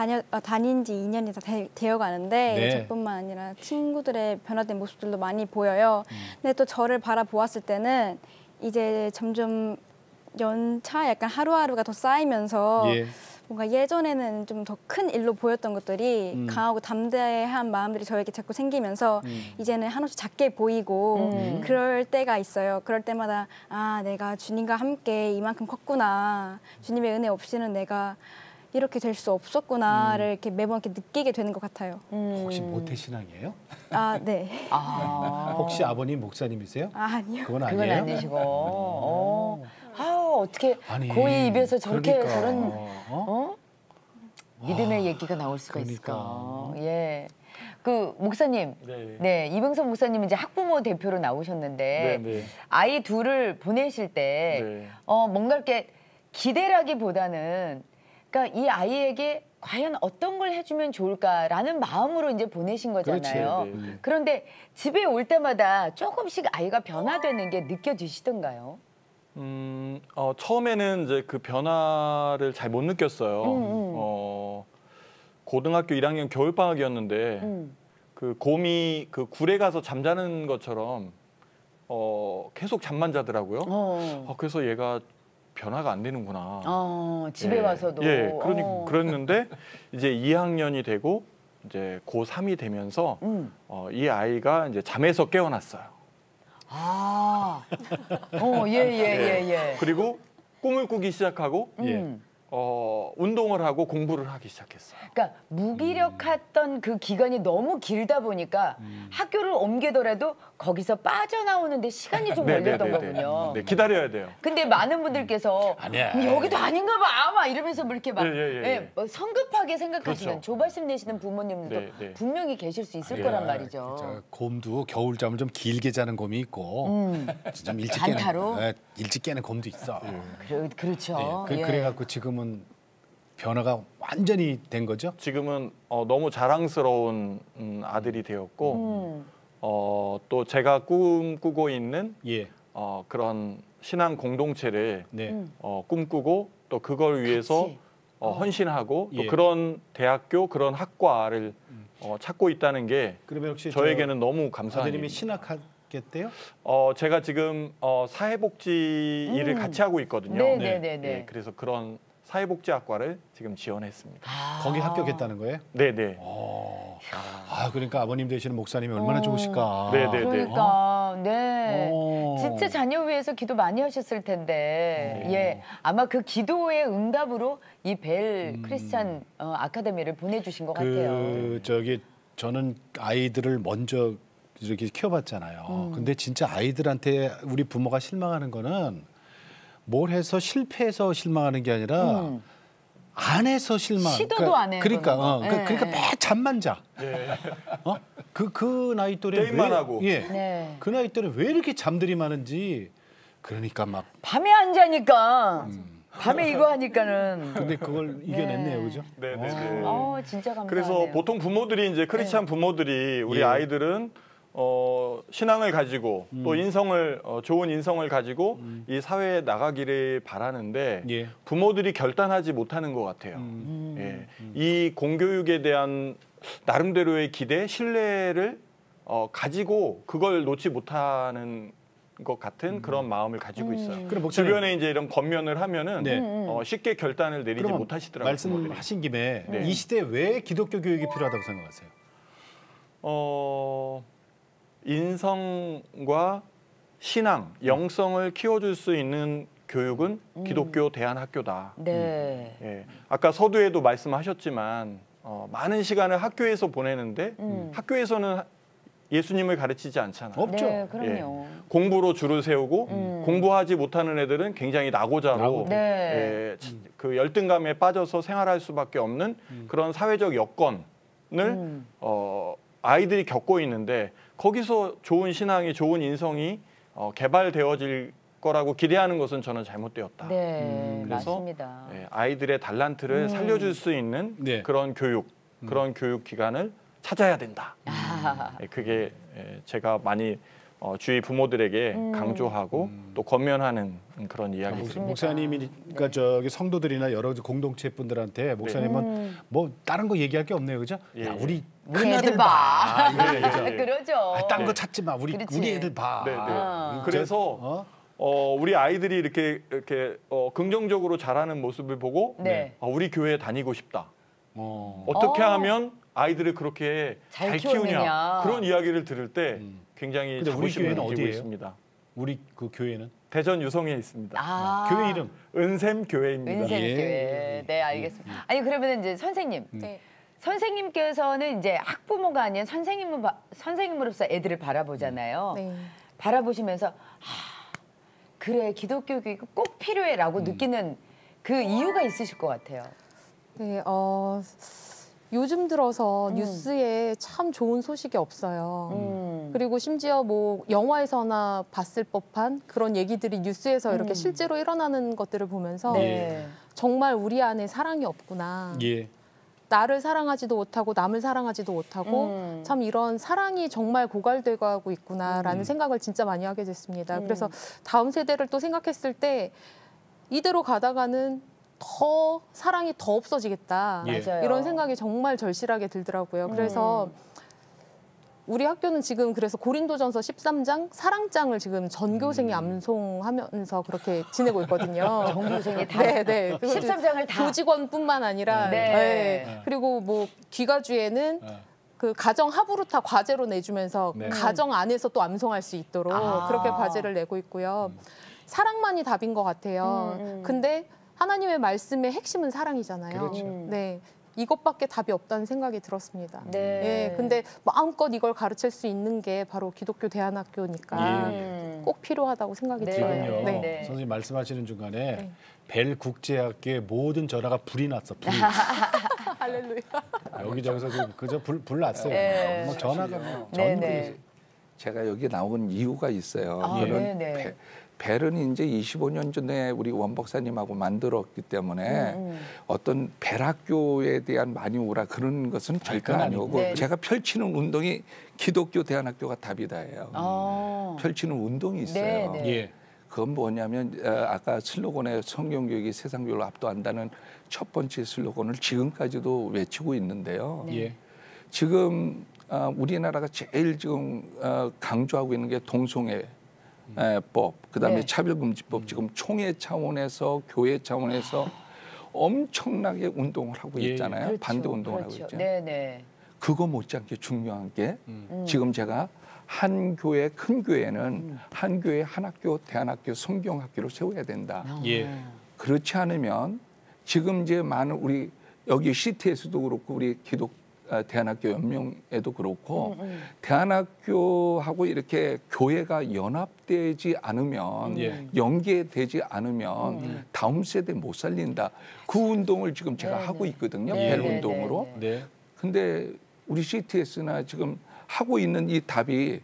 다닌 지 2년이 다 되어 가는데 저뿐만 아니라 친구들의 변화된 모습들도 많이 보여요. 근데 또 저를 바라보았을 때는 이제 점점 연차 약간 하루하루가 더 쌓이면서 뭔가 예전에는 좀 더 큰 일로 보였던 것들이 강하고 담대한 마음들이 저에게 자꾸 생기면서 이제는 한없이 작게 보이고 그럴 때가 있어요. 그럴 때마다 내가 주님과 함께 이만큼 컸구나. 주님의 은혜 없이는 내가 이렇게 될 수 없었구나를 이렇게 매번 이렇게 느끼게 되는 것 같아요. 혹시 모태신앙이에요? 네. 혹시 아버님 목사님이세요? 아니요. 그건 그건 아니에요? 아니시고. 어떻게 아니, 고이 입에서 저렇게 그러니까. 저런 믿음의 얘기가 나올 수가 있을까? 예. 그 목사님, 네. 네, 이병선 목사님 이제 학부모 대표로 나오셨는데 네. 아이 둘을 보내실 때 네. 뭔가 이렇게 기대라기보다는 그러니까 이 아이에게 과연 어떤 걸 해주면 좋을까라는 마음으로 이제 보내신 거잖아요. 그렇지. 네. 그런데 집에 올 때마다 조금씩 아이가 변화되는 게 느껴지시던가요? 처음에는 이제 그 변화를 잘 못 느꼈어요. 고등학교 1학년 겨울방학이었는데 그 곰이 그 굴에 가서 잠자는 것처럼 계속 잠만 자더라고요. 그래서 얘가 변화가 안 되는구나. 집에 와서도. 예, 그랬는데 이제 2학년이 되고 이제 고3이 되면서 이 아이가 이제 잠에서 깨어났어요. 예. 그리고 꿈을 꾸기 시작하고 운동을 하고 공부를 하기 시작했어요. 그러니까 무기력했던 그 기간이 너무 길다 보니까 학교를 옮기더라도 거기서 빠져나오는데 시간이 좀 걸렸던 거군요. 네, 기다려야 돼요. 근데 많은 분들께서 아니야. 여기도 아닌가 봐, 막 이러면서 뭐 이렇게 막 뭐 성급하게 생각하시는 그렇죠. 조바심 내시는 부모님들도 분명히 계실 수 있을 거란 말이죠. 곰도 겨울잠을 좀 길게 자는 곰이 있고 좀 일찍 깨는, 단타로? 일찍 깨는 곰도 있어. 그렇죠. 그래갖고 지금은 변화가 완전히 된 거죠? 지금은 너무 자랑스러운 아들이 되었고 또 제가 꿈꾸고 있는 그런 신앙 공동체를 꿈꾸고 또 그걸 위해서 헌신하고 또 그런 대학교 그런 학과를 찾고 있다는 게 그러면 혹시 저에게는 너무 감사한 아드님이 일입니다. 신학하겠대요? 제가 지금 사회복지 일을 같이 하고 있거든요. 네네네. 그래서 그런 사회복지학과를 지금 지원했습니다. 거기 합격했다는 거예요? 네네. 그러니까 아버님 되시는 목사님이 얼마나 좋으실까. 네네네. 그러니까 진짜 자녀 위해서 기도 많이 하셨을 텐데 예 아마 그 기도의 응답으로 이 벨 크리스찬 아카데미를 보내주신 것 같아요. 저는 아이들을 먼저 이렇게 키워봤잖아요. 근데 진짜 아이들한테 우리 부모가 실망하는 거는 뭘 해서 실패해서 실망하는 게 아니라 안 해서 실망. 시도도 안 해. 그러니까 그러니까 매 잠만 자. 그 나이 또래 게임만 하고. 그 나이 또래 왜 이렇게 잠들이 많은지. 그러니까 막 밤에 안 자니까 밤에 이거 하니까는. 근데 그걸 이겨냈네요, 그죠? 네네. 진짜 감사하네요. 그래서 보통 부모들이 이제 크리스찬 부모들이 우리 아이들은 신앙을 가지고 또 인성을 좋은 인성을 가지고 이 사회에 나가기를 바라는데 부모들이 결단하지 못하는 것 같아요. 이 공교육에 대한 나름대로의 기대, 신뢰를 가지고 그걸 놓지 못하는 것 같은 그런 마음을 가지고 있어요. 주변에 이제 이런 겉면을 하면은 쉽게 결단을 내리지 못하시더라고요. 말씀하신 김에 이 시대에 왜 기독교 교육이 필요하다고 생각하세요? 인성과 신앙, 영성을 키워줄 수 있는 교육은 기독교 대안학교다. 네. 아까 서두에도 말씀하셨지만 많은 시간을 학교에서 보내는데 학교에서는 예수님을 가르치지 않잖아요. 없죠. 네, 그럼요. 공부로 줄을 세우고 공부하지 못하는 애들은 굉장히 낙오자로 그 열등감에 빠져서 생활할 수밖에 없는 그런 사회적 여건을 아이들이 겪고 있는데 거기서 좋은 신앙이 좋은 인성이 개발되어질 거라고 기대하는 것은 저는 잘못되었다. 네, 그래서 맞습니다. 아이들의 달란트를 살려줄 수 있는 그런 교육, 그런 교육 기관을 찾아야 된다. 그게 제가 많이 주위 부모들에게 강조하고 또 권면하는 그런 이야기입니다. 목사님이니까 저기 성도들이나 여러 공동체 분들한테 목사님은 뭐 다른 거 얘기할 게 없네요, 그죠? 야, 우리 큰아들 봐. 그러죠. 딴 거 찾지 마. 우리 애들 봐. 그래서 우리 아이들이 이렇게 긍정적으로 자라는 모습을 보고 우리 교회에 다니고 싶다. 어떻게 하면 아이들을 그렇게 잘 키우냐 그런 이야기를 들을 때 굉장히 자부심을 느끼고 있습니다. 우리 그 교회는 대전 유성에 있습니다. 교회 이름 은샘 교회입니다. 은샘 교회. 네, 알겠습니다. 아니 그러면 이제 선생님, 선생님께서는 이제 학부모가 아닌 선생님으로서 애들을 바라보잖아요. 바라보시면서 그래 기독교 교육이 꼭 필요해라고 느끼는 그 이유가 있으실 것 같아요. 네, 요즘 들어서 뉴스에 참 좋은 소식이 없어요. 그리고 심지어 뭐 영화에서나 봤을 법한 그런 얘기들이 뉴스에서 이렇게 실제로 일어나는 것들을 보면서 정말 우리 안에 사랑이 없구나. 나를 사랑하지도 못하고 남을 사랑하지도 못하고 참 이런 사랑이 정말 고갈되고 있구나라는 생각을 진짜 많이 하게 됐습니다. 그래서 다음 세대를 또 생각했을 때 이대로 가다가는 더 사랑이 더 없어지겠다. 이런 생각이 정말 절실하게 들더라고요. 그래서 우리 학교는 지금 그래서 고린도전서 13장 사랑장을 지금 전교생이 암송하면서 그렇게 지내고 있거든요. 전교생이 다? 네. 13장을 다? 교직원뿐만 아니라 그리고 뭐 귀가주에는 그 가정 하부루타 과제로 내주면서 가정 안에서 또 암송할 수 있도록 그렇게 과제를 내고 있고요. 사랑만이 답인 것 같아요. 근데 하나님의 말씀의 핵심은 사랑이잖아요. 그렇죠. 네. 이것밖에 답이 없다는 생각이 들었습니다. 근데 마음껏 이걸 가르칠 수 있는 게 바로 기독교 대안학교니까 꼭 필요하다고 생각이 들어요. 지금요. 선생님 말씀하시는 중간에 벨 국제학교의 모든 전화가 불이 났어. 불이. 할렐루야. 여기저기서 지금 그저 불 났어요. 막 전화가 전부. 제가 여기 나온 이유가 있어요. 벨은 이제 25년 전에 우리 원 박사님하고 만들었기 때문에 어떤 벨학교에 대한 많이 오라 그런 것은 절대 아니고 제가 펼치는 운동이 기독교 대안학교가 답이다예요. 펼치는 운동이 있어요. 그건 뭐냐면 아까 슬로건에 성경교육이 세상교육을 압도한다는 첫 번째 슬로건을 지금까지도 외치고 있는데요. 지금 우리나라가 제일 지금 강조하고 있는 게 동성애 법, 그다음에 차별금지법 지금 총회 차원에서 교회 차원에서 엄청나게 운동을 하고 있잖아요. 반대 운동을 하고 있잖아요. 그거 못지않게 중요한 게 지금 제가 한 교회, 큰 교회는 한 교회, 한 학교, 대안학교, 성경학교를 세워야 된다. 그렇지 않으면 지금 이제 많은 우리 여기 CT에서도 그렇고 우리 대안학교 연명에도 그렇고 대안학교하고 이렇게 교회가 연합되지 않으면 연계되지 않으면 다음 세대 못 살린다. 그 운동을 지금 제가 하고 있거든요. 벨 운동으로. 근데 우리 CTS나 지금 하고 있는 이 답이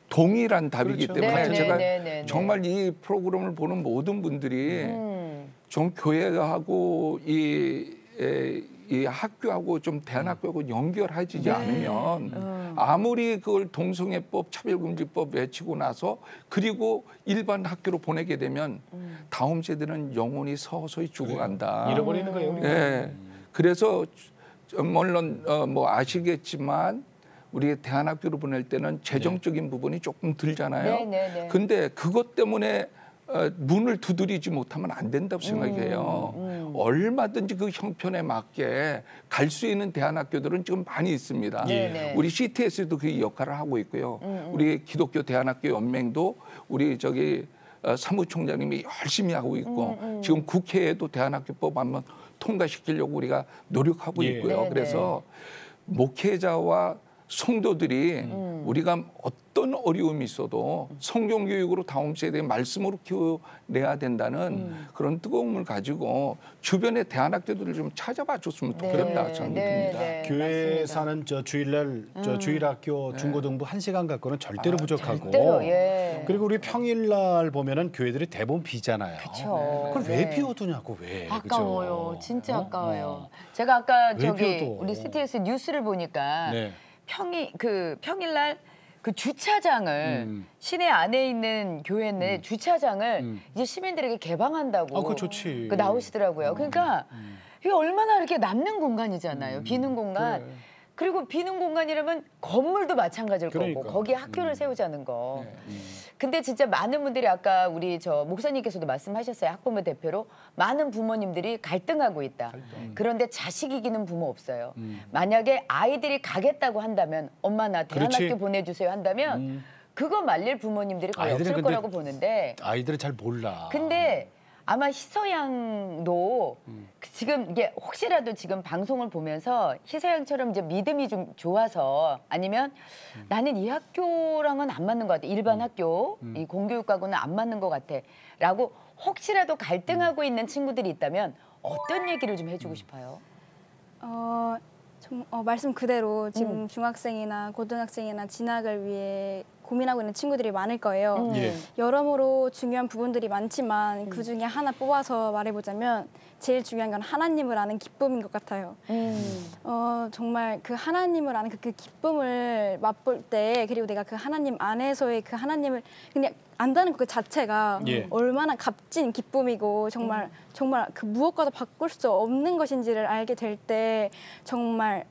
동일한 답이기 때문에 제가 정말 이 프로그램을 보는 모든 분들이 좀 교회하고 이 학교하고 좀 대안학교하고 연결하지 않으면 아무리 그걸 동성애법, 차별금지법 외치고 나서 그리고 일반 학교로 보내게 되면 다음 세대는 영혼이 서서히 죽어간다. 잃어버리는 거예요. 우리가. 그래서 물론 뭐 아시겠지만 우리 대안학교로 보낼 때는 재정적인 부분이 조금 들잖아요. 근데 그것 때문에 문을 두드리지 못하면 안 된다고 생각해요. 얼마든지 그 형편에 맞게 갈 수 있는 대안학교들은 지금 많이 있습니다. 우리 CTS도 그 역할을 하고 있고요. 우리 기독교 대안학교 연맹도 우리 사무총장님이 열심히 하고 있고 지금 국회에도 대안학교법 한번 통과시키려고 우리가 노력하고 있고요. 그래서 목회자와 성도들이 우리가 어떤 어려움이 있어도 성경교육으로 다음 세대의 말씀으로 키워내야 된다는 그런 뜨거움을 가지고 주변의 대안학교들을 좀 찾아봐 줬으면 좋겠다 생각됩니다. 교회에서는 주일날 주일학교 중고등부 1시간 갖고는 절대로 부족하고 그리고 우리 평일날 보면은 교회들이 대부분 비잖아요. 그걸 왜 비워두냐고 왜. 아까워요. 그죠? 진짜 아까워요. 제가 아까 비워둬? 우리 CTS 뉴스를 보니까 평일날 그 주차장을 시내 안에 있는 교회 내 주차장을 이제 시민들에게 개방한다고 그거 좋지. 나오시더라고요. 그러니까 이게 얼마나 이렇게 남는 공간이잖아요. 비는 공간. 그리고 비는 공간이라면 건물도 마찬가지일 거고 거기에 학교를 세우자는 거. 근데 진짜 많은 분들이 아까 우리 목사님께서도 말씀하셨어요. 학부모 대표로 많은 부모님들이 갈등하고 있다. 그런데 자식 이기는 부모 없어요. 만약에 아이들이 가겠다고 한다면 엄마 나 대안학교 보내주세요 한다면 그거 말릴 부모님들이 거의 없을 거라고 보는데 아이들은 잘 몰라. 근데 아마 희서양도 지금 이게 혹시라도 지금 방송을 보면서 희서양처럼 이제 믿음이 좀 좋아서 아니면 나는 이 학교랑은 안 맞는 것 같아. 일반 학교, 이 공교육과고는 안 맞는 것 같아. 라고 혹시라도 갈등하고 있는 친구들이 있다면 어떤 얘기를 좀 해주고 싶어요? 말씀 그대로 지금 중학생이나 고등학생이나 진학을 위해 고민하고 있는 친구들이 많을 거예요. 여러모로 중요한 부분들이 많지만 그 중에 하나 뽑아서 말해보자면 제일 중요한 건 하나님을 아는 기쁨인 것 같아요. 정말 그 하나님을 아는 그 기쁨을 맛볼 때, 그리고 내가 그 하나님 안에서의 그 하나님을 그냥 안다는 그 자체가 얼마나 값진 기쁨이고 정말 그 무엇과도 바꿀 수 없는 것인지를 알게 될 때 정말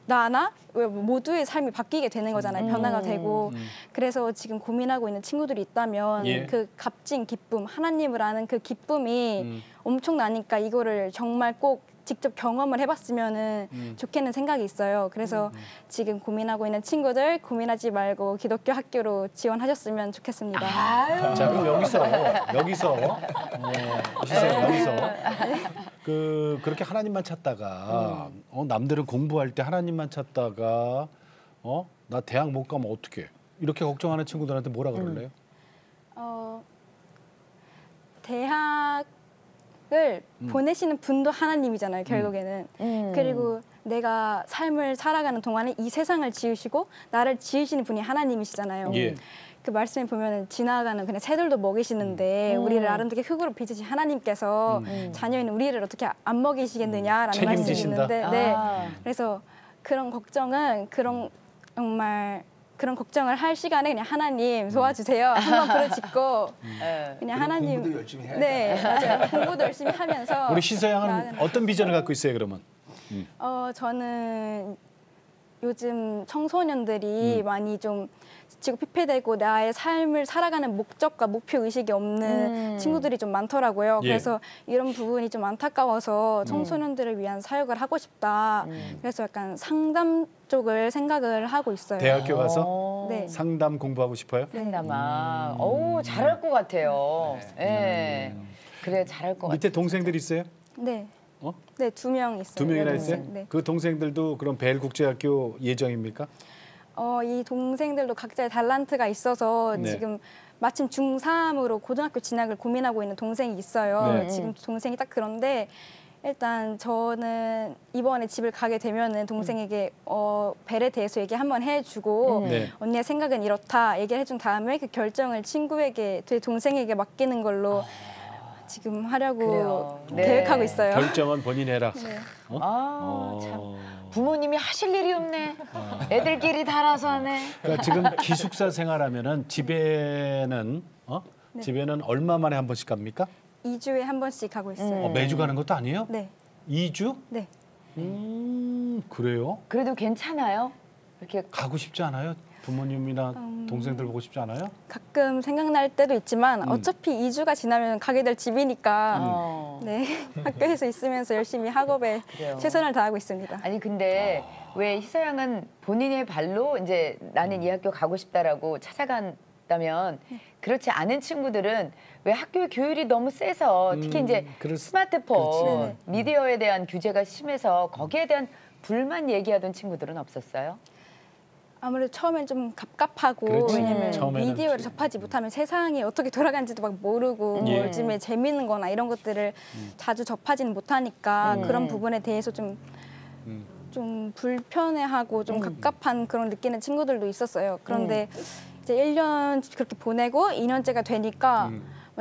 나나 모두의 삶이 바뀌게 되는 거잖아요. 변화가 되고. 그래서 지금 고민하고 있는 친구들이 있다면 그 값진 기쁨, 하나님을 아는 그 기쁨이 엄청나니까 이거를 정말 꼭 직접 경험을 해봤으면 좋겠는 생각이 있어요. 그래서 지금 고민하고 있는 친구들 고민하지 말고 기독교 학교로 지원하셨으면 좋겠습니다. 자, 그럼 여기서 그렇게 하나님만 찾다가 남들은 공부할 때 하나님만 찾다가 나 대학 못 가면 어떡해? 이렇게 걱정하는 친구들한테 뭐라 그럴래요? 대학을 보내시는 분도 하나님이잖아요, 결국에는. 그리고 내가 삶을 살아가는 동안에 이 세상을 지으시고 나를 지으시는 분이 하나님이시잖아요. 그 말씀에 보면은 지나가는 그냥 새들도 먹이시는데 우리를 아름답게 흙으로 빚으신 하나님께서 자녀인 우리를 어떻게 안 먹이시겠느냐라는 말씀이 있는데, 그래서 그런 걱정은 그런 걱정을 할 시간에 그냥 하나님 도와주세요. 한번 부르짖고 그냥 하나님 공부도 열심히 해야 네, 맞아요. 공부도 열심히 하면서 우리 신서양은 어떤 비전을 갖고 있어요, 그러면? 저는 요즘 청소년들이 많이 좀 지치고 피폐되고 나의 삶을 살아가는 목적과 목표 의식이 없는 친구들이 좀 많더라고요. 그래서 이런 부분이 좀 안타까워서 청소년들을 위한 사역을 하고 싶다. 그래서 약간 상담 쪽을 생각을 하고 있어요. 대학교 가서 네. 상담 공부하고 싶어요? 상담아. 어우, 잘할 것 같아요. 예. 그래, 잘할 것 같아요. 밑에 동생들 있어요? 네. 네, 2명 있어요. 2명이나 있어요? 네. 그 동생들도 그럼 벨국제학교 예정입니까? 이 동생들도 각자의 달란트가 있어서 지금 마침 중3으로 고등학교 진학을 고민하고 있는 동생이 있어요. 지금 동생이 딱 그런데 일단 저는 이번에 집을 가게 되면은 동생에게 벨에 대해서 얘기 한번 해주고 언니의 생각은 이렇다 얘기를 해준 다음에 그 결정을 친구에게, 제 동생에게 맡기는 걸로 지금 하려고 계획하고 있어요. 결정은 본인 해라. 네. 참. 부모님이 하실 일이 없네. 애들끼리 다 알아서 하네. 그러니까 지금 기숙사 생활하면은 집에는 집에는 얼마 만에 한 번씩 갑니까? 2주에 한 번씩 가고 있어요. 매주 가는 것도 아니에요? 네. 2주? 네. 그래요? 그래도 괜찮아요? 이렇게 가고 싶지 않아요? 부모님이나 동생들 보고 싶지 않아요? 가끔 생각날 때도 있지만 어차피 2주가 지나면 가게 될 집이니까 네, 학교에서 있으면서 열심히 학업에 최선을 다하고 있습니다. 아니 근데 왜 희서양은 본인의 발로 이제 나는 이 학교 가고 싶다라고 찾아간다면 그렇지 않은 친구들은 왜 학교의 교율이 너무 세서 특히 이제 스마트폰, 미디어에 대한 규제가 심해서 거기에 대한 불만 얘기하던 친구들은 없었어요? 아무래도 처음엔 좀 갑갑하고 왜냐면 미디어를 접하지 못하면 세상이 어떻게 돌아가는지도 막 모르고 요즘에 재밌는 거나 이런 것들을 자주 접하지는 못하니까 그런 부분에 대해서 좀 불편해하고 좀 갑갑한 그런 느끼는 친구들도 있었어요. 그런데 이제 1년 그렇게 보내고 2년째가 되니까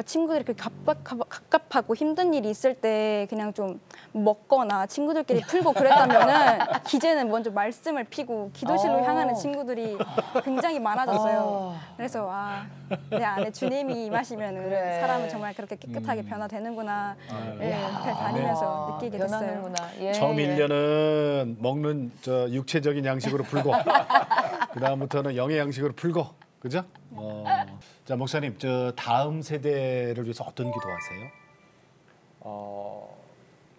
친구들이 그렇게 갑갑하고 힘든 일이 있을 때 그냥 좀 먹거나 친구들끼리 풀고 그랬다면은 이제는 먼저 말씀을 피고 기도실로 향하는 친구들이 굉장히 많아졌어요. 그래서 내 안에 주님이 임하시면은 사람은 정말 그렇게 깨끗하게 변화되는구나. 다니면서 느끼게 됐어요. 처음 1년은 먹는 육체적인 양식으로 풀고 그 다음부터는 영의 양식으로 풀고, 그죠? 자, 목사님, 다음 세대를 위해서 어떤 기도하세요?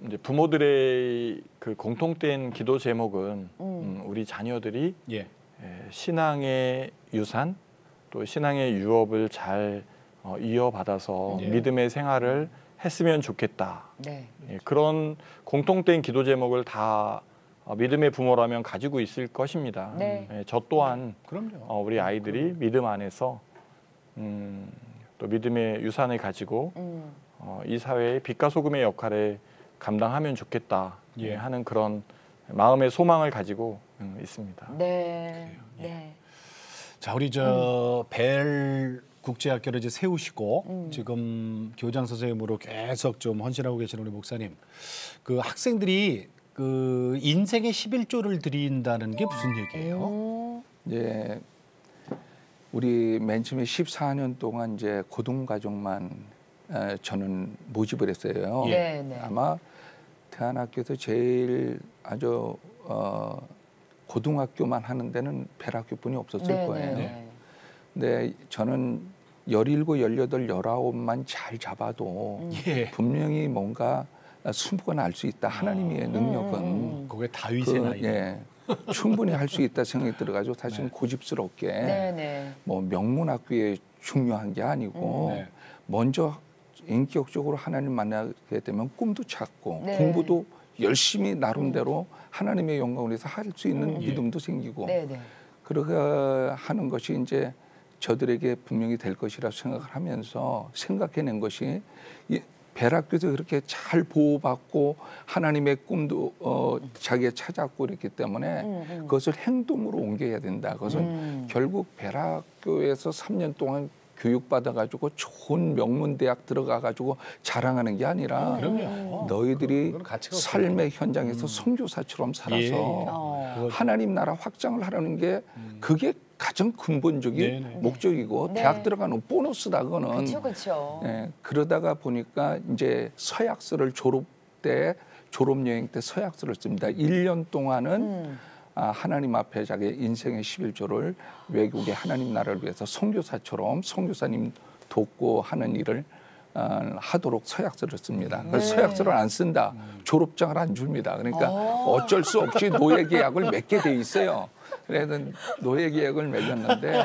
이제 부모들의 그 공통된 기도 제목은 우리 자녀들이 신앙의 유산 또 신앙의 유업을 잘 이어받아서 믿음의 생활을 했으면 좋겠다. 그런 공통된 기도 제목을 다 믿음의 부모라면 가지고 있을 것입니다. 저 또한 우리 아이들이 믿음 안에서 또 믿음의 유산을 가지고 이 사회의 빛과 소금의 역할에 감당하면 좋겠다 하는 그런 마음의 소망을 가지고 있습니다. 네. 네. 자, 우리 벨 국제학교를 이제 세우시고 지금 교장 선생님으로 계속 좀 헌신하고 계시는 우리 목사님, 그 학생들이 그 인생의 11조를 드린다는 게 무슨 얘기예요? 예, 우리 맨 처음에 14년 동안 이제 고등가족만 저는 모집을 했어요. 네, 네. 아마 대한학교에서 제일 아주 고등학교만 하는 데는 벨학교뿐이 없었을 네, 거예요. 네. 근데 저는 17, 18, 19만 잘 잡아도 분명히 뭔가 승부가 날 수 있다. 하나님의 능력은 그게 다윗의 나이. 예, 충분히 할 수 있다 생각이 들어가지고 사실은 고집스럽게 네, 네. 뭐 명문학교에 중요한 게 아니고 먼저 인격적으로 하나님 만나게 되면 꿈도 찾고 네. 공부도 열심히 나름대로 하나님의 영광을 위해서 할 수 있는 믿음도 생기고 네, 네. 그렇게 하는 것이 이제 저들에게 분명히 될 것이라 생각을 하면서 생각해낸 것이 이 벨학교에서 그렇게 잘 보호받고 하나님의 꿈도 자기가 찾았고 이랬기 때문에 그것을 행동으로 옮겨야 된다. 그것은 결국 벨학교에서 3년 동안 교육받아가지고 좋은 명문대학 들어가가지고 자랑하는 게 아니라 너희들이 삶의 현장에서 선교사처럼 살아서 하나님 나라 확장을 하려는 게 그게 가장 근본적인 목적이고 대학 들어가는 보너스다 그거는. 그렇죠. 예, 그러다가 보니까 이제 서약서를 졸업 여행 때 서약서를 씁니다. 1년 동안은 하나님 앞에 자기 인생의 11조를 외국의 하나님 나라를 위해서 선교사처럼 선교사님 돕고 하는 일을 하도록 서약서를 씁니다. 그래서 서약서를 안 쓴다. 졸업장을 안 줍니다. 그러니까 어쩔 수 없이 노예 계약을 맺게 돼 있어요. 그래서 노예 계약을 맺었는데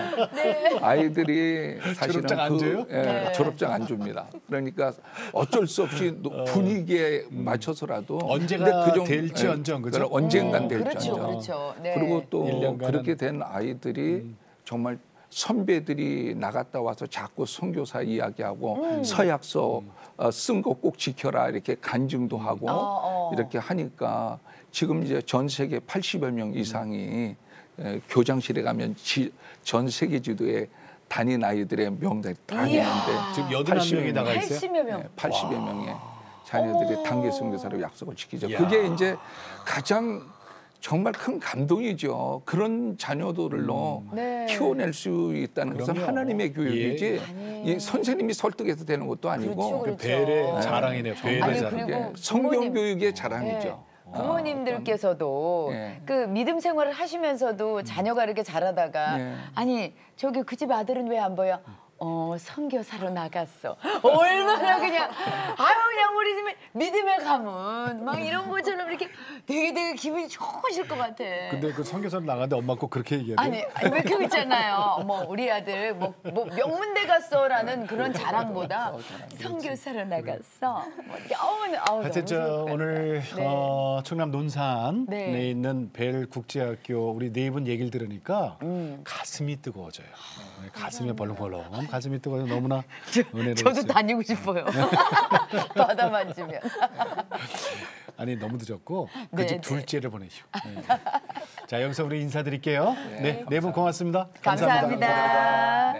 아이들이 사실은 졸업장 안 줘요? 졸업장 안 줍니다. 그러니까 어쩔 수 없이 분위기에 맞춰서라도 언제가 될지언정 그죠? 언젠간 그렇죠, 될지언정. 그렇죠. 네. 그리고 또 1년간은 그렇게 된 아이들이 정말 선배들이 나갔다 와서 자꾸 선교사 이야기하고 서약서 쓴 거 꼭 지켜라 이렇게 간증도 하고 이렇게 하니까 지금 이제 전 세계 80여 명 이상이 교장실에 가면 전 세계 지도에 다닌 아이들의 명단이 다 있는데 지금 81명이 나가 있어요? 80여 명. 80여 명의 자녀들이 단기 선교사로 약속을 지키죠. 그게 이제 가장 정말 큰 감동이죠. 그런 자녀들로 키워낼 수 있다는 것은 하나님의 교육이지 이 선생님이 설득해서 되는 것도 아니고 그렇죠. 벨의 자랑이네요. 벨의 아니, 자랑. 그리고 성경 교육의 자랑이죠. 부모님들께서도 그 믿음 생활을 하시면서도 자녀가 이렇게 자라다가 아니 저기 그 집 아들은 왜 안 보여? 선교사로 나갔어. 얼마나 그냥 그냥 우리 집에 믿음의 가문 막 이런 것처럼 이렇게 되게 기분이 좋으실 것 같아. 근데 그 선교사로 나갔는데 엄마 꼭 그렇게 얘기해요? 아니 왜 그거 있잖아요. 뭐 우리 아들 뭐 명문대 갔어라는 그런 자랑보다 선교사로 나갔어. 뭐 너무 하여튼 저 오늘 충남 논산에 네. 있는 벨 국제학교 우리 네 분 얘기를 들으니까 가슴이 뜨거워져요. 가슴이 벌렁벌렁. 가슴이 뜨거워서 너무나 은혜로웠어요. 저도 다니고 싶어요. 바다 만지면. 아니 너무 늦었고 그 네, 집 네. 둘째를 보내시고. 자 여기서 우리 인사드릴게요. 네 분 고맙습니다. 감사합니다.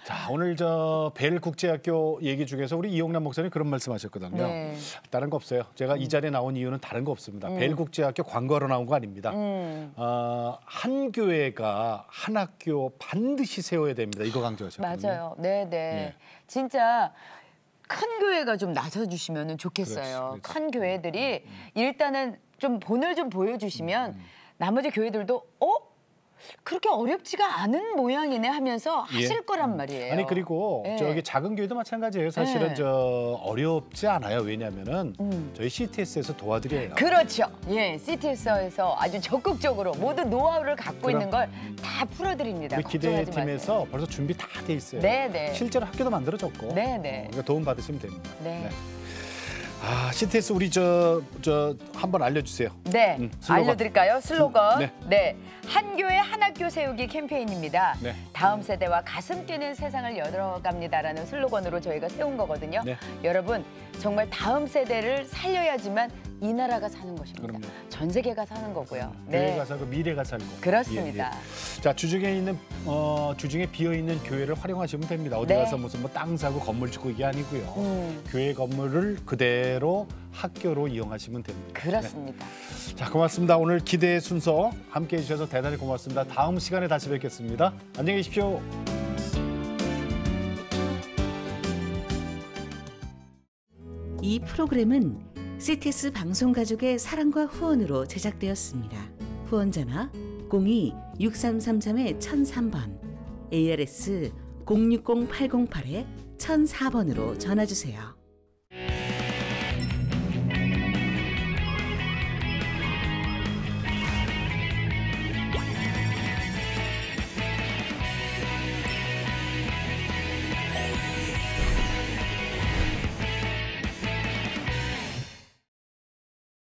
자 오늘 저 벨 국제학교 얘기 중에서 우리 이용남 목사님 그런 말씀하셨거든요. 네. 다른 거 없어요. 제가 이 자리에 나온 이유는 다른 거 없습니다. 벨 국제학교 광고하러 나온 거 아닙니다. 한 교회가 한 학교 반드시 세워야 됩니다. 이거 강조하셨거든요. 맞아요. 네네. 진짜 큰 교회가 좀 나서주시면 좋겠어요. 그렇지. 큰 교회들이 일단은 좀 본을 좀 보여주시면 나머지 교회들도 그렇게 어렵지가 않은 모양이네 하면서 하실 거란 말이에요. 아니 그리고 저기 작은 교회도 마찬가지예요. 사실은 저 어렵지 않아요. 왜냐하면은 저희 CTS에서 도와드려요. 그렇죠. 예, CTS에서 아주 적극적으로 모든 노하우를 갖고 있는 걸 다 풀어드립니다. 우리 걱정하지 기대팀에서 마세요. 벌써 준비 다 돼 있어요. 네네. 실제로 학교도 만들어졌고 네네. 그러니까 도움 받으시면 됩니다. 네. CTS 우리 한번 알려주세요. 네, 슬로건. 알려드릴까요? 슬로건. 네. 네. 한 교회 한 학교 세우기 캠페인입니다. 네. 다음 세대와 가슴 뛰는 세상을 열어갑니다라는 슬로건으로 저희가 세운 거거든요. 네. 여러분 정말 다음 세대를 살려야지만 이 나라가 사는 것입니다. 그럼요. 전 세계가 사는 거고요. 교회가 살고 미래가 살고. 그렇습니다. 자, 주중에 비어 있는 교회를 활용하시면 됩니다. 어디 네. 가서 무슨 뭐 땅 사고 건물 짓고 이게 아니고요. 교회 건물을 그대로 학교로 이용하시면 됩니다. 그렇습니다. 네. 자, 고맙습니다. 오늘 기대의 순서 함께해 주셔서 대단히 고맙습니다. 다음 시간에 다시 뵙겠습니다. 안녕히 계십시오. 이 프로그램은 CTS 방송가족의 사랑과 후원으로 제작되었습니다. 후원전화 02-6333-1003번, ARS 060-808-1004번으로 전화주세요.